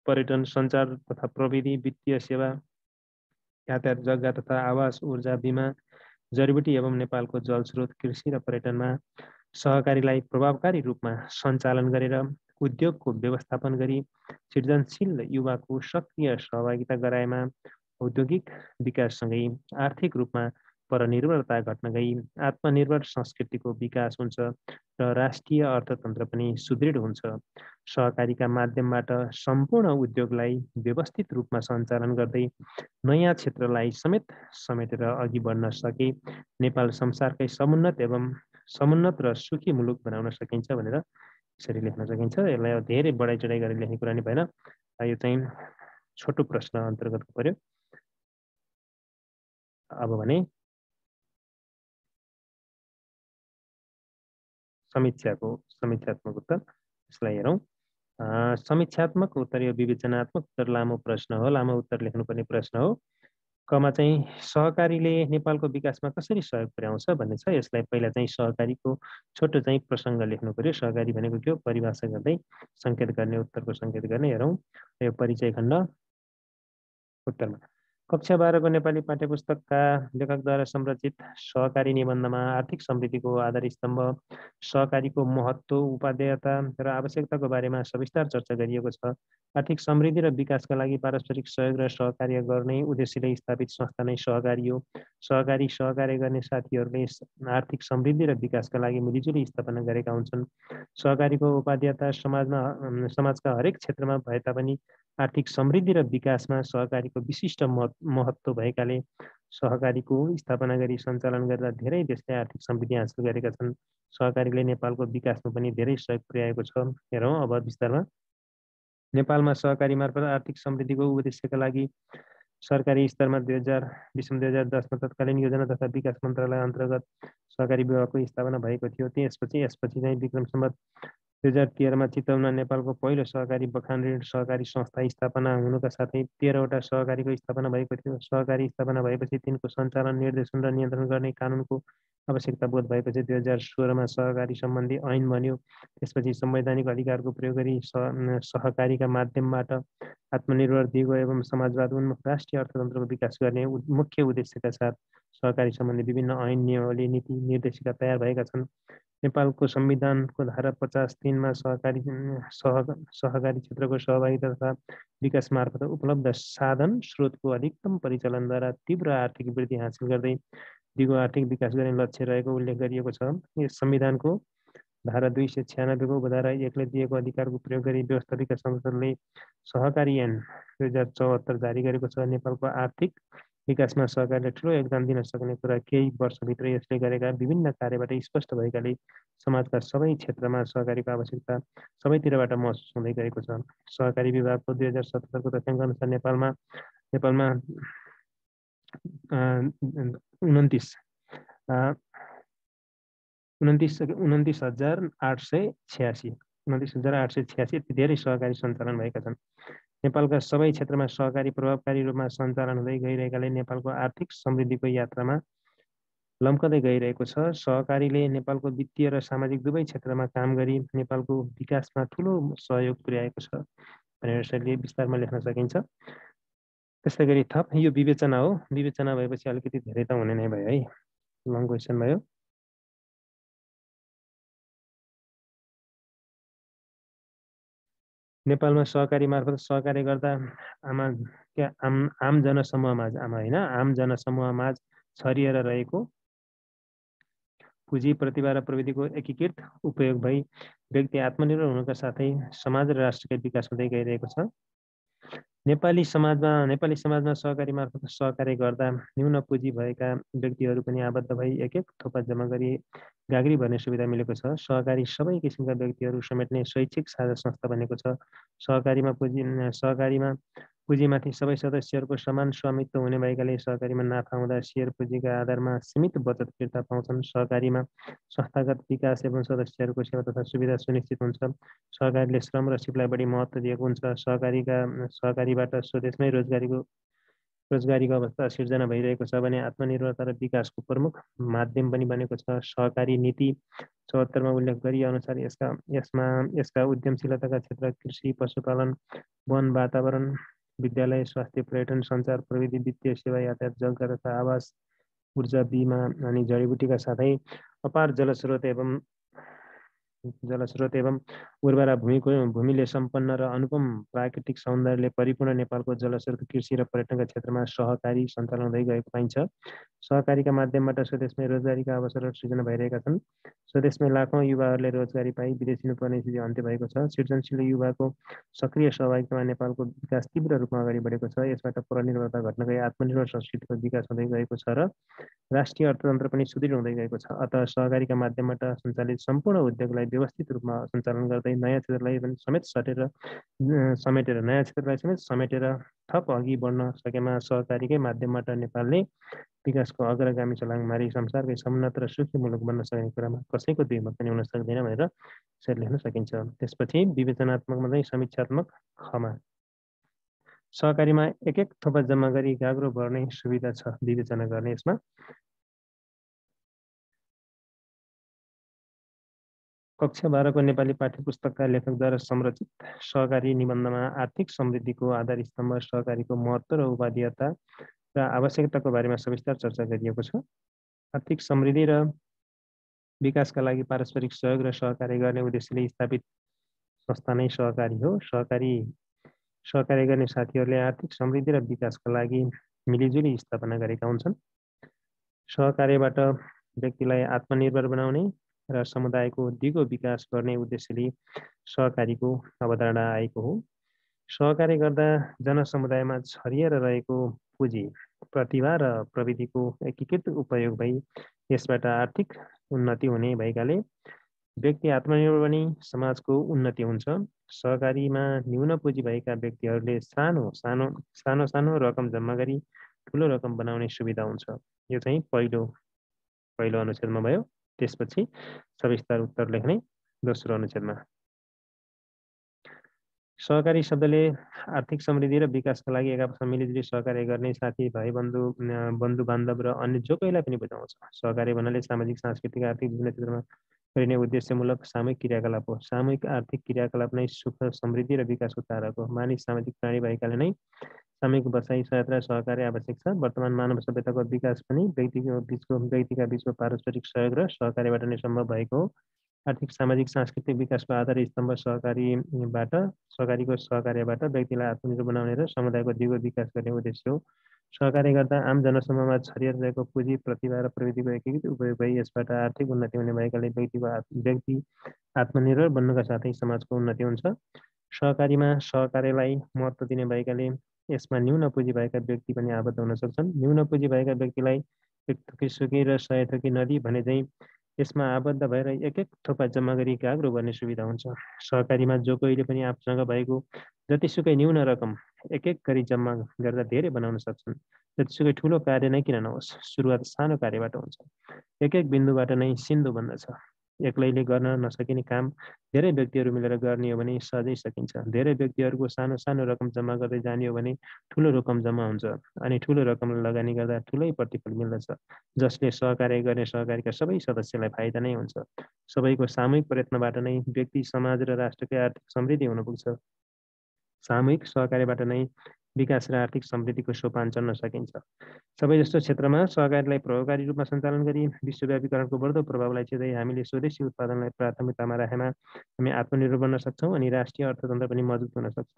पर्यटन, सञ्चार तथा प्रविधि, वित्तीय सेवा, यातायात, जग्गा तथा आवास, ऊर्जा, बीमा, जडीबुटी एवं नेपालको जलस्रोत, कृषि र पर्यटनमा सहकारीलाई प्रभावकारी रूपमा सञ्चालन गरेर उद्योगको व्यवस्थापन गरी सृजनशील युवाको सक्रिय सहभागिता गराएमा औद्योगिक विकाससँगै आर्थिक रूपमा परनिर्भरता घट्न गई आत्मनिर्भर संस्कृतिको विकास हुन्छ र राष्ट्रिय अर्थतन्त्र पनि सुदृढ हुन्छ। सहकारीका माध्यमबाट सम्पूर्ण उद्योगलाई व्यवस्थित रूपमा सञ्चालन गर्दै नयाँ क्षेत्रलाई समेटेर अघि बढ्न सके नेपाल संसारकै समुन्नत र सुखी मुलुक बनाउन सकिन्छ भनेर यसरी लेख्न सकिन्छ। यसलाई धेरै बढाइ चढाइ गरेर लेख्ने कुरा नि भएन। यो चाहिँ छोटो प्रश्न अन्तर्गत पर्यो। अब भने समीक्षात्मक उत्तर यसलाई हेरौँ। समीक्षात्मक उत्तर यो विवेचनात्मक उत्तर लामो प्रश्न हो, लामो उत्तर लेख्नुपर्ने प्रश्न हो। कमा चाहिँ सहकारीले नेपालको विकासमा कसरी सहयोग पुर्याउँछ भन्ने छ। यसलाई पहिला चाहिँ सहकारीको छोटो चाहिँ प्रसङ्ग लेख्नु पर्यो। सहकारी भनेको के हो परिभाषा गर्दै सङ्केत गर्ने, उत्तरको सङ्केत गर्ने। हेरौँ यो परिचय खण्ड उत्तरमा कक्षा 12 को नेपाली पाठ्यपुस्तकका लेखकद्वारा संरचित सहकारी निबन्धमा आर्थिक समृद्धिको आधार स्तम्भ, सहकारीको महत्त्व, उपादेयता र आवश्यकताको बारेमा सविस्तार चर्चा गरिएको छ। आर्थिक समृद्धि र विकासका लागि पारस्परिक सहयोग र सहकार्य गर्ने उद्देश्यले स्थापित संस्था नै सहकारी हो। सहकार्य गर्ने साथीहरूले आर्थिक समृद्धि र विकासका लागि मिलिजुली स्थापना गरेका हुन्छन्। सहकारीको उपादेयता समाजका हरेक क्षेत्रमा भए तापनि आर्थिक समृद्धि र विकासमा सहकारीको विशिष्ट महत्त्व भएकाले सहकारीको स्थापना गरी सञ्चालन गरेर धेरै देशले आर्थिक समृद्धि हासिल गरेका छन्। सहकारीले नेपालको विकासमा पनि धेरै सहयोग पुर्याएको छ। हेरौँ अब विस्तारमा। नेपालमा सहकारी मार्फत आर्थिक समृद्धिको उद्देश्यका लागि सरकारी स्तरमा 2020-2010 मा तत्कालीन योजना तथा विकास मन्त्रालय अन्तर्गत सहकारी विभागको स्थापना भएको थियो। यसपछि चाहिँ विक्रम सम्वत 2013 मा चितवनमा नेपालको पहिलो सहकारी बखान ऋण सहकारी संस्था स्थापना हुनुका साथै 13 वटा सहकारीको स्थापना भएको थियो। सहकारी स्थापना भएपछि तिनको सञ्चालन, निर्देशन र नियन्त्रण गर्ने कानुनको आवश्यकता बोध भएपछि 2016 मा सहकारी सम्बन्धी ऐन बन्यो। त्यसपछि संवैधानिक अधिकारको प्रयोग गरी सहकारीका माध्यमबाट आत्मनिर्भर दिगो एवं समाजवाद उन्मुख राष्ट्रिय अर्थतन्त्रको विकास गर्ने मुख्य उद्देश्यका साथ सहकारी सम्बन्धी विभिन्न ऐन, नियमावली, नीति निर्देशिका तयार भएका छन्। नेपालको संविधानको धारा 53 मा सहकारी क्षेत्रको सहभागिता तथा विकास मार्फत उपलब्ध साधन स्रोतको अधिकतम परिचालनद्वारा तीव्र आर्थिक वृद्धि हासिल गर्दै दिगो आर्थिक विकास गर्ने लक्ष्य रहेको उल्लेख गरिएको छ। यस संविधानको धारा 296 को उपधारा 1 ले दिएको अधिकारको प्रयोग गरी व्यवस्थापिका संसदले सहकारी ऐन 2074 जारी गरेको छ। नेपालको आर्थिक विकासमा सहकारीले ठुलो योगदान दिन सक्ने कुरा केही वर्षभित्र यसले गरेका विभिन्न कार्यबाट स्पष्ट भएकाले समाजका सबै क्षेत्रमा सहकारीको आवश्यकता सबैतिरबाट महसुस हुँदै गएको छ। सहकारी विभागको 2077 को तथ्याङ्क अनुसार नेपालमा 29,886 यति धेरै सहकारी सञ्चालन भएका छन्। नेपालका सबै क्षेत्रमा सहकारी प्रभावकारी रूपमा सञ्चालन हुँदै गइरहेकाले नेपालको आर्थिक समृद्धिको यात्रामा लम्कदै गइरहेको छ। सहकारीले नेपालको वित्तीय र सामाजिक दुवै क्षेत्रमा काम गरी नेपालको विकासमा ठुलो सहयोग पुर्याएको छ भनेर यसरी विस्तारमा लेख्न सकिन्छ। त्यसै गरी थप यो विवेचना हो। विवेचना भएपछि अलिकति धेरै त हुने नै भयो है, लङ क्वेसन भयो। नेपालमा सहकारी मार्फत सहकार्य गर्दा आम जनसमूहमा छरिएर रहेको पुँजी, प्रतिभा र प्रविधिको एकीकृत उपयोग भई व्यक्ति आत्मनिर्भर हुनुका साथै समाज र राष्ट्रकै विकास हुँदै गइरहेको छ। नेपाली समाजमा सहकारी मार्फत सहकार्य गर्दा न्यून पुँजी भएका व्यक्तिहरू पनि आबद्ध भई एक थोपा जम्मा गरी गाग्री भर्ने सुविधा मिलेको छ। सहकारी सबै किसिमका व्यक्तिहरू समेट्ने शैक्षिक साझा संस्था बनेको छ। सहकारीमा पुँजीमाथि सबै सदस्यहरूको समान स्वामित्व हुने भएकाले सहकारीमा नाफा हुँदा सेयर पुँजीका आधारमा सीमित बचत फिर्ता पाउँछन्। सहकारीमा संस्थागत विकास एवं सदस्यहरूको सेवा तथा सुविधा सुनिश्चित हुन्छ। सहकारीले श्रम र सिपलाई बढी महत्त्व दिएको हुन्छ। सहकारीबाट स्वदेशमै रोजगारीको अवस्था सिर्जना भइरहेको छ भने आत्मनिर्भरता र विकासको प्रमुख माध्यम पनि बनेको छ। सहकारी नीति 74 मा उल्लेख गरिए अनुसार यसका उद्यमशीलताका क्षेत्र कृषि, पशुपालन, वन, वातावरण, विद्यालय, स्वास्थ्य, पर्यटन, सञ्चार, प्रविधि, वित्तीय सेवा, यातायात, जलका तथा आवास, ऊर्जा, बिमा अनि जडीबुटीका साथै अपार जलस्रोत एवं जलस्रोत एवं उर्वरा भूमिले सम्पन्न र अनुपम प्राकृतिक सौन्दर्यले परिपूर्ण नेपालको जलस्रोत कृषि र पर्यटनका क्षेत्रमा सहकारी सञ्चालन हुँदै गएको पाइन्छ। सहकारीका माध्यमबाट स्वदेशमै रोजगारीका अवसरहरू सृजना भइरहेका छन्। स्वदेशमै लाखौँ युवाहरूले रोजगारी पाई विदेश हिँड्नुपर्ने स्थिति अन्त्य भएको छ। सृजनशील युवाको सक्रिय सहभागितामा नेपालको विकास तीव्र रूपमा अगाडि बढेको छ। यसबाट परनिर्भरता घट्न गई आत्मनिर्भर संस्कृतिको विकास हुँदै गएको छ र राष्ट्रिय अर्थतन्त्र पनि सुदृढ हुँदै गएको छ। अतः सहकारीका माध्यमबाट सञ्चालित सम्पूर्ण उद्योगलाई व्यवस्थित रूपमा सञ्चालन गर्दै नयाँ क्षेत्रलाई पनि समेटेर थप अघि बढ्न सकेमा सहकारीकै माध्यमबाट नेपालले विकासको अग्रगामी छलाङ मारी संसारकै समुन्नत र सुखी मुलुक बन्न सक्ने कुरामा कसैको दुईमत पनि हुन सक्दैन भनेर यसरी लेख्न सकिन्छ। त्यसपछि विवेचनात्मक मात्रै समीक्षात्मक खमा सहकारीमा एक एक थोपा जम्मा गरी गाग्रो भर्ने सुविधा छ विवेचना गर्ने। यसमा कक्षा 12 को नेपाली पाठ्यपुस्तकका लेखकद्वारा संरचित सहकारी निबन्धमा आर्थिक समृद्धिको आधार स्तम्भ सहकारीको महत्त्व र उपादेयता र आवश्यकताको बारेमा सविस्तार चर्चा गरिएको छ। आर्थिक समृद्धि र विकासका लागि पारस्परिक सहयोग र सहकार्य गर्ने उद्देश्यले स्थापित संस्था नै सहकारी हो। सहकार्य गर्ने साथीहरूले आर्थिक समृद्धि र विकासका लागि मिलिजुली स्थापना गरेका हुन्छन्। सहकार्यबाट व्यक्तिलाई आत्मनिर्भर बनाउने र समुदायको दिगो विकास गर्ने उद्देश्यले सहकारीको अवधारणा आएको हो। सहकार्य गर्दा जनसमुदायमा छरिएर रहेको पुँजी, प्रतिभा र प्रविधिको एकीकृत उपयोग भई यसबाट आर्थिक उन्नति हुने भएकाले व्यक्ति आत्मनिर्भर बनी समाजको उन्नति हुन्छ। सहकारीमा न्यून पुँजी भएका व्यक्तिहरूले सानो रकम जम्मा गरी ठुलो रकम बनाउने सुविधा हुन्छ। यो चाहिँ पहिलो अनुच्छेदमा भयो। त्यसपछि सविस्तार उत्तर लेख्ने दोस्रो अनुच्छेदमा सहकारी शब्दले आर्थिक समृद्धि र विकासका लागि एक आपसमा मिलिजुली सहकार्य गर्ने साथी भाइ बन्धु बान्धव र अन्य जो कोहीलाई पनि बुझाउँछ। सहकार्य भन्नाले सामाजिक सांस्कृतिक आर्थिक विभिन्न क्षेत्रमा गरिने उद्देश्यमूलक सामूहिक क्रियाकलाप हो। सामूहिक आर्थिक क्रियाकलाप नै सुख समृद्धि र विकासको कारक हो। मानिस सामाजिक प्राणी भएकाले नै सामूहिक बसाइ सहायता र सहकार्य आवश्यक छ। वर्तमान मानव सभ्यताको विकास पनि व्यक्तिका बिचको पारस्परिक सहयोग र सहकार्यबाट नै सम्भव भएको हो। आर्थिक सामाजिक सांस्कृतिक विकासको आधार स्तम्भ सहकारीको सहकार्यबाट व्यक्तिलाई आत्मनिर्भर बनाउने र समुदायको दिगो विकास गर्ने उद्देश्य हो। सहकार्य गर्दा आम जनसमूहमा छरिएर रहेको पुँजी, प्रतिभा र प्रविधिको एकीकृत उपयोग भई यसबाट आर्थिक उन्नति हुने भएकाले व्यक्ति आत्मनिर्भर बन्नुका साथै समाजको उन्नति हुन्छ। सहकारीमा सहकार्यलाई महत्त्व दिने भएकाले यसमा न्यून पुँजी भएका व्यक्ति पनि आबद्ध हुन सक्छन्। न्यून पुँजी भएका व्यक्तिलाई एक थोकी सुकी र 100 थोकी नदी भने चाहिँ यसमा आबद्ध भएर एक एक थोपा जम्मा गरी गाग्रो गर्ने सुविधा हुन्छ। सहकारीमा जो कोहीले पनि आफूसँग भएको जतिसुकै न्यून रकम एक एक गरी जम्मा गर्दा धेरै बनाउन सक्छन्। जतिसुकै ठुलो कार्य नै किन नहोस्, सुरुवात सानो कार्यबाट हुन्छ। एक एक बिन्दुबाट नै सिन्धु बन्दछ। एक्लैले गर्न नसकिने काम धेरै व्यक्तिहरू मिलेर गर्ने हो भने सहजै सकिन्छ। धेरै व्यक्तिहरूको सानो रकम जम्मा गर्दै जाने हो भने ठुलो रकम जम्मा हुन्छ अनि ठुलो रकमलाई लगानी गर्दा ठुलै प्रतिफल मिल्दछ, जसले सहकार्य गर्ने सहकारीका सबै सदस्यलाई फाइदा नै हुन्छ। सबैको सामूहिक प्रयत्नबाट नै व्यक्ति, समाज र राष्ट्रकै आर्थिक समृद्धि हुन पुग्छ। सामूहिक सहकार्यबाट नै विकास र आर्थिक समृद्धिको सोपान चढ्न सकिन्छ। सबै जस्तो क्षेत्रमा सहकारीलाई प्रभावकारी रूपमा सञ्चालन गरी विश्वव्यापीकरणको बढ्दो प्रभावलाई चिर्दै हामीले स्वदेशी उत्पादनलाई प्राथमिकतामा राखेमा हामी आत्मनिर्भर बन्न सक्छौँ अनि राष्ट्रिय अर्थतन्त्र पनि मजबुत हुन सक्छ।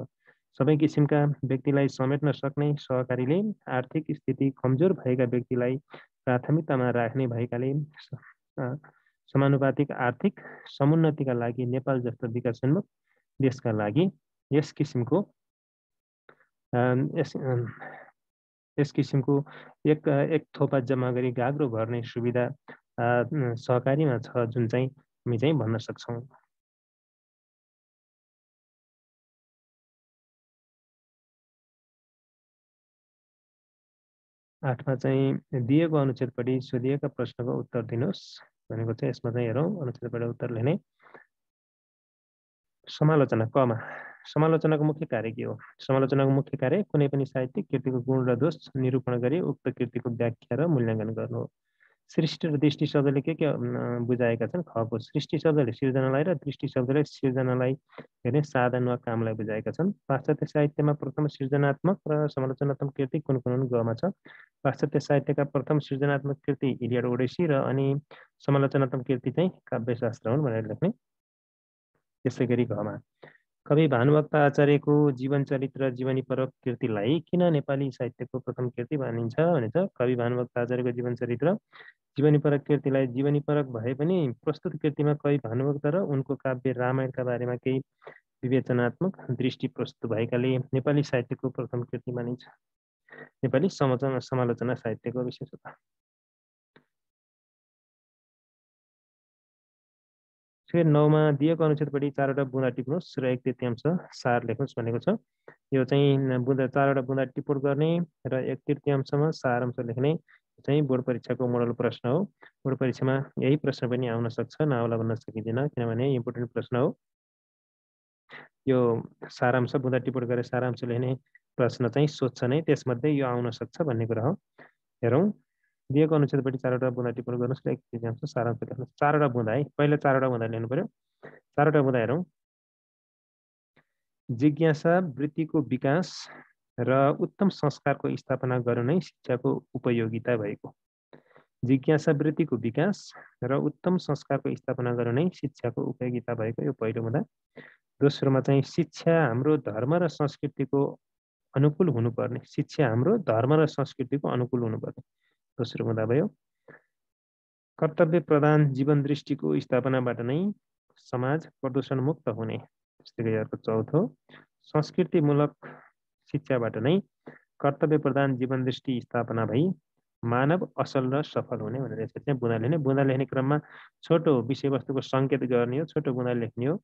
सबै किसिमका व्यक्तिलाई समेट्न सक्ने सहकारीले आर्थिक स्थिति कमजोर भएका व्यक्तिलाई प्राथमिकतामा राख्ने भएकाले समानुपातिक आर्थिक समुन्नतिका लागि नेपाल जस्तो विकासोन्मुख देशका लागि यस किसिमको एक थोपा जम्मा गरी गाग्रो भर्ने सुविधा सहकारीमा छ, जुन चाहिँ हामी चाहिँ भन्न सक्छौँ। आठमा चाहिँ दिएको अनुच्छेदपट्टि सोधिएका प्रश्नको उत्तर दिनुहोस् भनेको छ। यसमा चाहिँ हेरौँ अनुच्छेदबाट उत्तर लेख्ने। समालोचना कमा समालोचनाको मुख्य कार्य के हो? समालोचनाको मुख्य कार्य कुनै पनि साहित्यिक कृतिको गुण र दोष निरूपण गरी उक्त कृतिको व्याख्या र मूल्याङ्कन गर्नु हो। सृष्टि र दृष्टि शब्दले के बुझाएका छन्? खको सृष्टि शब्दले सिर्जनालाई र दृष्टि शब्दले सिर्जनालाई हेर्ने साधन वा कामलाई बुझाएका छन्। पाश्चात्य साहित्यमा प्रथम सृजनात्मक र समालोचनात्मक कृति कुन कुन गमा छ? पाश्चात्य साहित्यका प्रथम सृजनात्मक कृति इलियड ओडेसी र अनि समालोचनात्मक कृति चाहिँ काव्यशास्त्र हुन् भनेर लेख्ने। त्यसै गरी घमा कवि भानुभक्त आचार्यको जीवन चरित्र जीवनीपरक कृतिलाई किन नेपाली साहित्यको प्रथम कृति मानिन्छ भने त कवि भानुभक्त आचार्यको जीवन चरित्र जीवनीपरक कृतिलाई जीवनीपरक भए पनि प्रस्तुत कृतिमा कवि भानुभक्त र उनको काव्य रामायणका बारेमा केही विवेचनात्मक दृष्टि प्रस्तुत भएकाले नेपाली साहित्यको प्रथम कृति मानिन्छ। नेपाली समालोचना साहित्यको विशेषता फेरि 9मा दिएको अनुच्छेदपट्टि 4वटा बुँदा टिप्नुहोस् र 1/3 सार लेख्नुहोस् भनेको छ। यो चाहिँ 4वटा बुँदा टिप्पण गर्ने र 1/3 सारांश लेख्ने चाहिँ बोर्ड परीक्षाको मोडल प्रश्न हो। बोर्ड परीक्षामा यही प्रश्न पनि आउन सक्छ, नआउला भन्न सकिँदैन, किनभने इम्पोर्टेन्ट प्रश्न हो। यो सारांश बुँदा टिप्पण गरेर सारांश लेख्ने प्रश्न चाहिँ सोध्छ नै, त्यसमध्ये यो आउन सक्छ भन्ने कुरा हो। हेरौँ, दिएको अनुच्छेदपट्टि 4वटा बुँदा टिप्पण गर्नुहोस् र 1/3 सारांश लेख्नुहोस्। 4वटा बुँदा है, पहिला 4वटा बुँदा लेख्नु पर्यो। 4वटा बुँदा हेरौँ। जिज्ञासा वृत्तिको विकास र उत्तम संस्कारको स्थापना गर्नु नै शिक्षाको उपयोगिता भएको। जिज्ञासा वृत्तिको विकास र उत्तम संस्कारको स्थापना गर्नु नै शिक्षाको उपयोगिता भएको, यो पहिलो बुँदा। दोस्रोमा चाहिँ शिक्षा हाम्रो धर्म र संस्कृतिको अनुकूल हुनुपर्ने, शिक्षा हाम्रो धर्म र संस्कृतिको अनुकूल हुनुपर्ने, दोस्रो बुँदा भयो। कर्तव्य प्रधान जीवन दृष्टिको स्थापनाबाट नै समाज प्रदूषण मुक्त हुने, त्यस्तै गरी अर्को चौथो संस्कृतिमूलक शिक्षाबाट नै कर्तव्य प्रधान जीवन दृष्टि स्थापना भई मानव असल र सफल हुने भनेर यसरी चाहिँ बुँदा लेख्ने। बुँदा लेख्ने क्रममा छोटो विषयवस्तुको सङ्केत गर्ने हो, छोटो बुँदा लेख्ने हो।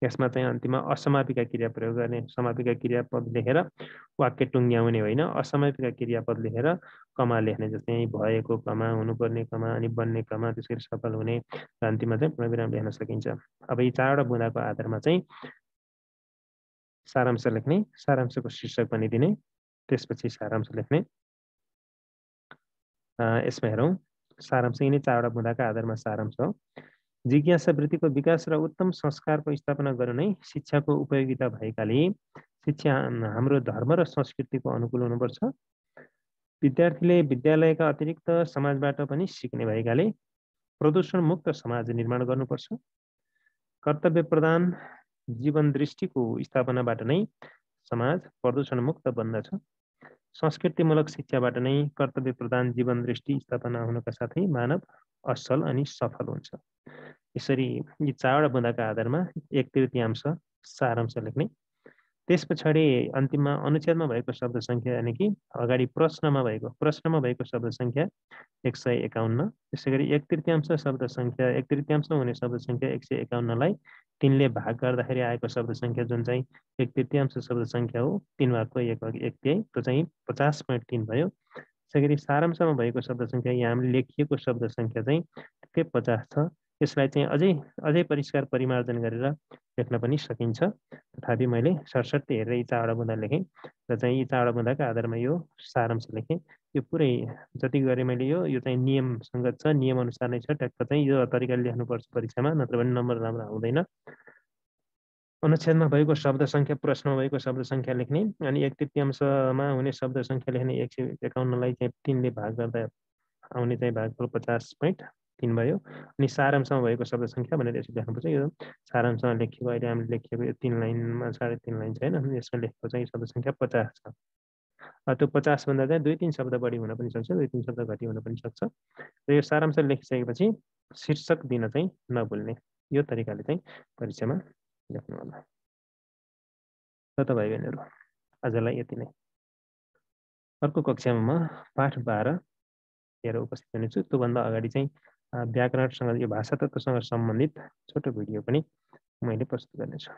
यसमा चाहिँ अन्तिममा असमापिका क्रिया प्रयोग गर्ने, समापिका क्रियापद लेखेर वाक्य टुङ्ग्याउने होइन, असमापिका क्रियापद लेखेर कमा लेख्ने, जस्तै भएको कमा, हुनुपर्ने कमा, अनि बन्ने कमा, त्यसरी सफल हुने र अन्तिममा चाहिँ पूर्णविराम लेख्न सकिन्छ। अब यी 4वटा बुँदाको आधारमा चाहिँ सारांश लेख्ने, सारांशको शीर्षक पनि दिने, त्यसपछि सारांश लेख्ने। यसमा हेरौँ, सारांश यिनै 4वटा बुँदाका आधारमा सारांश हो। जिज्ञासा वृत्तिको विकास र उत्तम संस्कारको स्थापना गर्नु नै शिक्षाको उपयोगिता भएकाले शिक्षा हाम्रो धर्म र संस्कृतिको अनुकूल हुनुपर्छ। विद्यार्थीले विद्यालयका अतिरिक्त समाजबाट पनि सिक्ने भएकाले प्रदूषण मुक्त समाज निर्माण गर्नुपर्छ। कर्तव्य प्रधान जीवन दृष्टिको स्थापनाबाट नै समाज प्रदूषण मुक्त बन्दछ। संस्कृतिमूलक शिक्षाबाट नै कर्तव्य प्रधान जीवन दृष्टि स्थापना हुनका साथै मानव असल अनि सफल हुन्छ। यसरी यी 4वटा बुँदाका आधारमा 1/3 सारांश लेख्ने। त्यस पछाडि अन्तिममा अनुच्छेदमा भएको शब्द सङ्ख्या, यानि कि अगाडि प्रश्नमा भएको शब्द सङ्ख्या 151, त्यसै गरी 1/3 शब्द सङ्ख्या 1/3 हुने शब्द सङ्ख्या 151लाई 3ले भाग गर्दाखेरि आएको शब्द सङ्ख्या जुन चाहिँ 1/3 शब्द सङ्ख्या हो, 3 भागको 1/1, त्यो चाहिँ 50.3 भयो। त्यसै गरी सारांशमा भएको शब्द सङ्ख्या, यहाँ हामीले लेखिएको शब्द सङ्ख्या चाहिँ ठिकै 50 छ। यसलाई चाहिँ अझै परिष्कार परिमार्जन गरेर लेख्न पनि सकिन्छ। तथापि मैले सरसट्टै हेरेर यी 4वटा बुँदा लेखेँ र चाहिँ यी 4वटा बुँदाका आधारमा यो सारांश लेखेँ। यो पुरै जति गरेँ मैले यो चाहिँ नियम सङ्गत छ, नियम अनुसार नै छ। ट्याक्क चाहिँ यो तरिकाले लेख्नुपर्छ परीक्षामा, नत्र भने नम्बर राम्रो आउँदैन। अनुच्छेदमा भएको शब्द सङ्ख्या, प्रश्नमा भएको शब्द सङ्ख्या लेख्ने, अनि 1/3मा हुने शब्द सङ्ख्या लेख्ने। 151लाई चाहिँ 3ले भाग गर्दा आउने चाहिँ भागफल 50.3 भयो। अनि सारांशमा भएको शब्द सङ्ख्या भनेर यसरी लेख्नुपर्छ। यो सारांशमा लेखिएको, अहिले हामीले लेखिएको यो 3 लाइनमा 3.5 लाइन छ होइन, यसमा लेखेको चाहिँ शब्द सङ्ख्या 50 छ। त्यो 50 भन्दा चाहिँ 2-3 शब्द बढी हुन पनि सक्छ, 2-3 शब्द घटी हुन पनि सक्छ। र यो सारांश लेखिसकेपछि शीर्षक दिन चाहिँ नभुल्ने, यो तरिकाले चाहिँ परीक्षामा लेख्नु होला। त भाइ बहिनीहरू, आजलाई यति नै। अर्को कक्षामा म पाठ 12 लिएर उपस्थित हुनेछु। त्योभन्दा अगाडि चाहिँ व्याकरणसँग, यो भाषा तत्त्वसँग सम्बन्धित छोटो भिडियो पनि मैले प्रस्तुत गर्नेछु।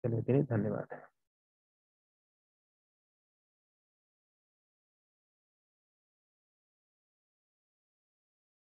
धेरै धेरै धन्यवाद।